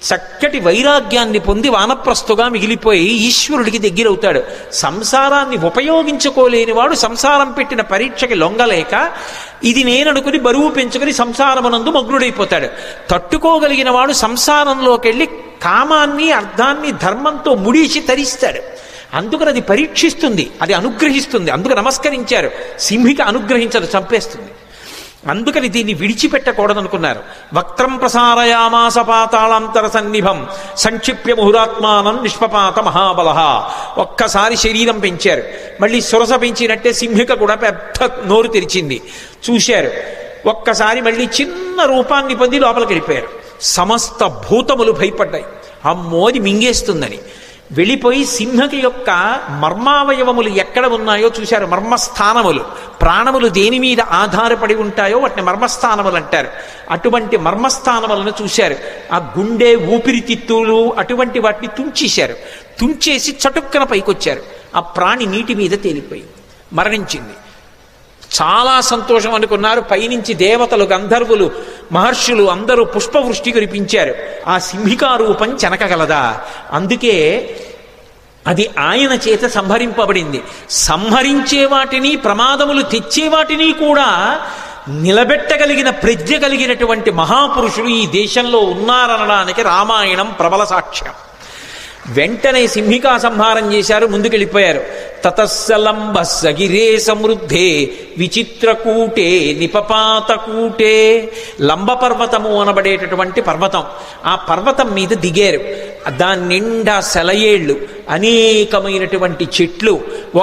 చక్కటి వైరాగ్యాన్ని పొంది వానప్రస్థుగా మిగిలిపోయి ఈశ్వరుడికి దగ్గరవుతాడు. సంసారాన్ని ఉపయోగించుకోలేని వాడు సంసారం పెట్టిన పరీక్షకి లొంగలేక ఇది నేననుకుని బరువు పెంచుకుని సంసారమునందు మగ్నుడైపోతాడు. తట్టుకోగలిగిన వాడు సంసారంలోకి వెళ్ళి కామాన్ని అర్థాన్ని ధర్మంతో ముడిచి తరిస్తాడు. అందుకని అది పరీక్షిస్తుంది, అది అనుగ్రహిస్తుంది. అందుకు నమస్కరించారు. సింహిక అనుగ్రహించదు, చంపేస్తుంది. అందుకని దీన్ని విడిచిపెట్టకూడదనుకున్నారు. వక్త్రం ప్రసారయామాస పాతాళాంతర సన్నిభం సంక్షిప్య ముహురాత్మానం నిష్పపాత మహాబల. ఒక్కసారి శరీరం పెంచారు, మళ్ళీ సురస పెంచినట్టే సింహిక కూడా పెద్ద నోరు తెరిచింది. చూశారు. ఒక్కసారి మళ్ళీ చిన్న రూపాన్ని పొంది లోపలికి వెళ్ళిపోయారు. సమస్త భూతములు భయపడ్డాయి, అమ్మోది మింగేస్తుందని. వెళ్ళిపోయి సింహకి యొక్క మర్మావయవములు ఎక్కడ ఉన్నాయో చూశారు. మర్మస్థానములు, ప్రాణములు దేని మీద ఆధారపడి ఉంటాయో వాటిని మర్మస్థానములు అంటారు. అటువంటి మర్మస్థానములను చూశారు. ఆ గుండె, ఊపిరితిత్తులు అటువంటి వాటిని తుంచేశారు. తుంచేసి చటుక్కన పైకొచ్చారు. ఆ ప్రాణి నీటి మీద తేలిపోయింది, మరణించింది. చాలా సంతోషం అనుకున్నారు. పైనుంచి దేవతలు, గంధర్వులు, మహర్షులు అందరూ పుష్పవృష్టి కురిపించారు. ఆ సింహికారూపం చెనకగలదా? అందుకే అది ఆయన చేత సంహరింపబడింది. సంహరించే వాటిని, ప్రమాదములు తెచ్చే వాటిని కూడా నిలబెట్టగలిగిన ప్రజ్ఞ కలిగినటువంటి మహాపురుషులు ఈ దేశంలో ఉన్నారనడానికి రామాయణం ప్రబల సాక్ష్యం. వెంటనే సింహికా సంహారం చేశారు, ముందుకెళ్ళిపోయారు. తతస్సలంబ సగిరే సమృద్ధే విచిత్రకూటే నిపపాతకూటే. లంబ పర్వతము అనబడేటటువంటి పర్వతం, ఆ పర్వతం మీద దిగారు. దాని నిండా సెలయేళ్ళు, అనేకమైనటువంటి చెట్లు.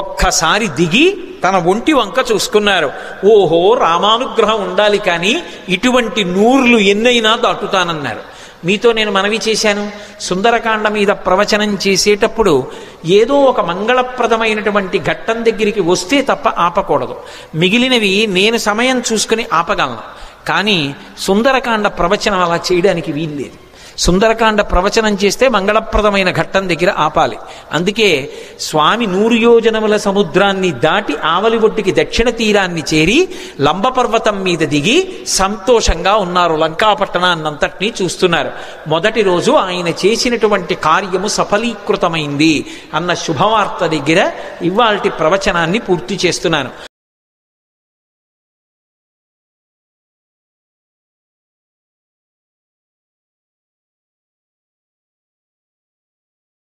ఒక్కసారి దిగి తన ఒంటి వంక చూసుకున్నారు. ఓహో, రామానుగ్రహం ఉండాలి, కానీ ఇటువంటి నూర్లు ఎన్నైనా దాటుతానన్నారు. మీతో నేను మనవి చేశాను, సుందరకాండ మీద ప్రవచనం చేసేటప్పుడు ఏదో ఒక మంగళప్రదమైనటువంటి ఘట్టం దగ్గరికి వస్తే తప్ప ఆపకూడదు. మిగిలినవి నేను సమయం చూసుకుని ఆపగలను, కానీ సుందరకాండ ప్రవచనం అలా చేయడానికి వీల్లేదు. సుందరకాండ ప్రవచనం చేస్తే మంగళప్రదమైన ఘట్టం దగ్గర ఆపాలి. అందుకే స్వామి 100 యోజనముల సముద్రాన్ని దాటి ఆవలి ఒడ్డుకి దక్షిణ తీరాన్ని చేరి లంబపర్వతం మీద దిగి సంతోషంగా ఉన్నారు. లంకాపట్టణాన్నంతటినీ చూస్తున్నారు. మొదటి రోజు ఆయన చేసినటువంటి కార్యము సఫలీకృతమైంది అన్న శుభవార్త దగ్గర ఇవాల్టి ప్రవచనాన్ని పూర్తి చేస్తున్నాను.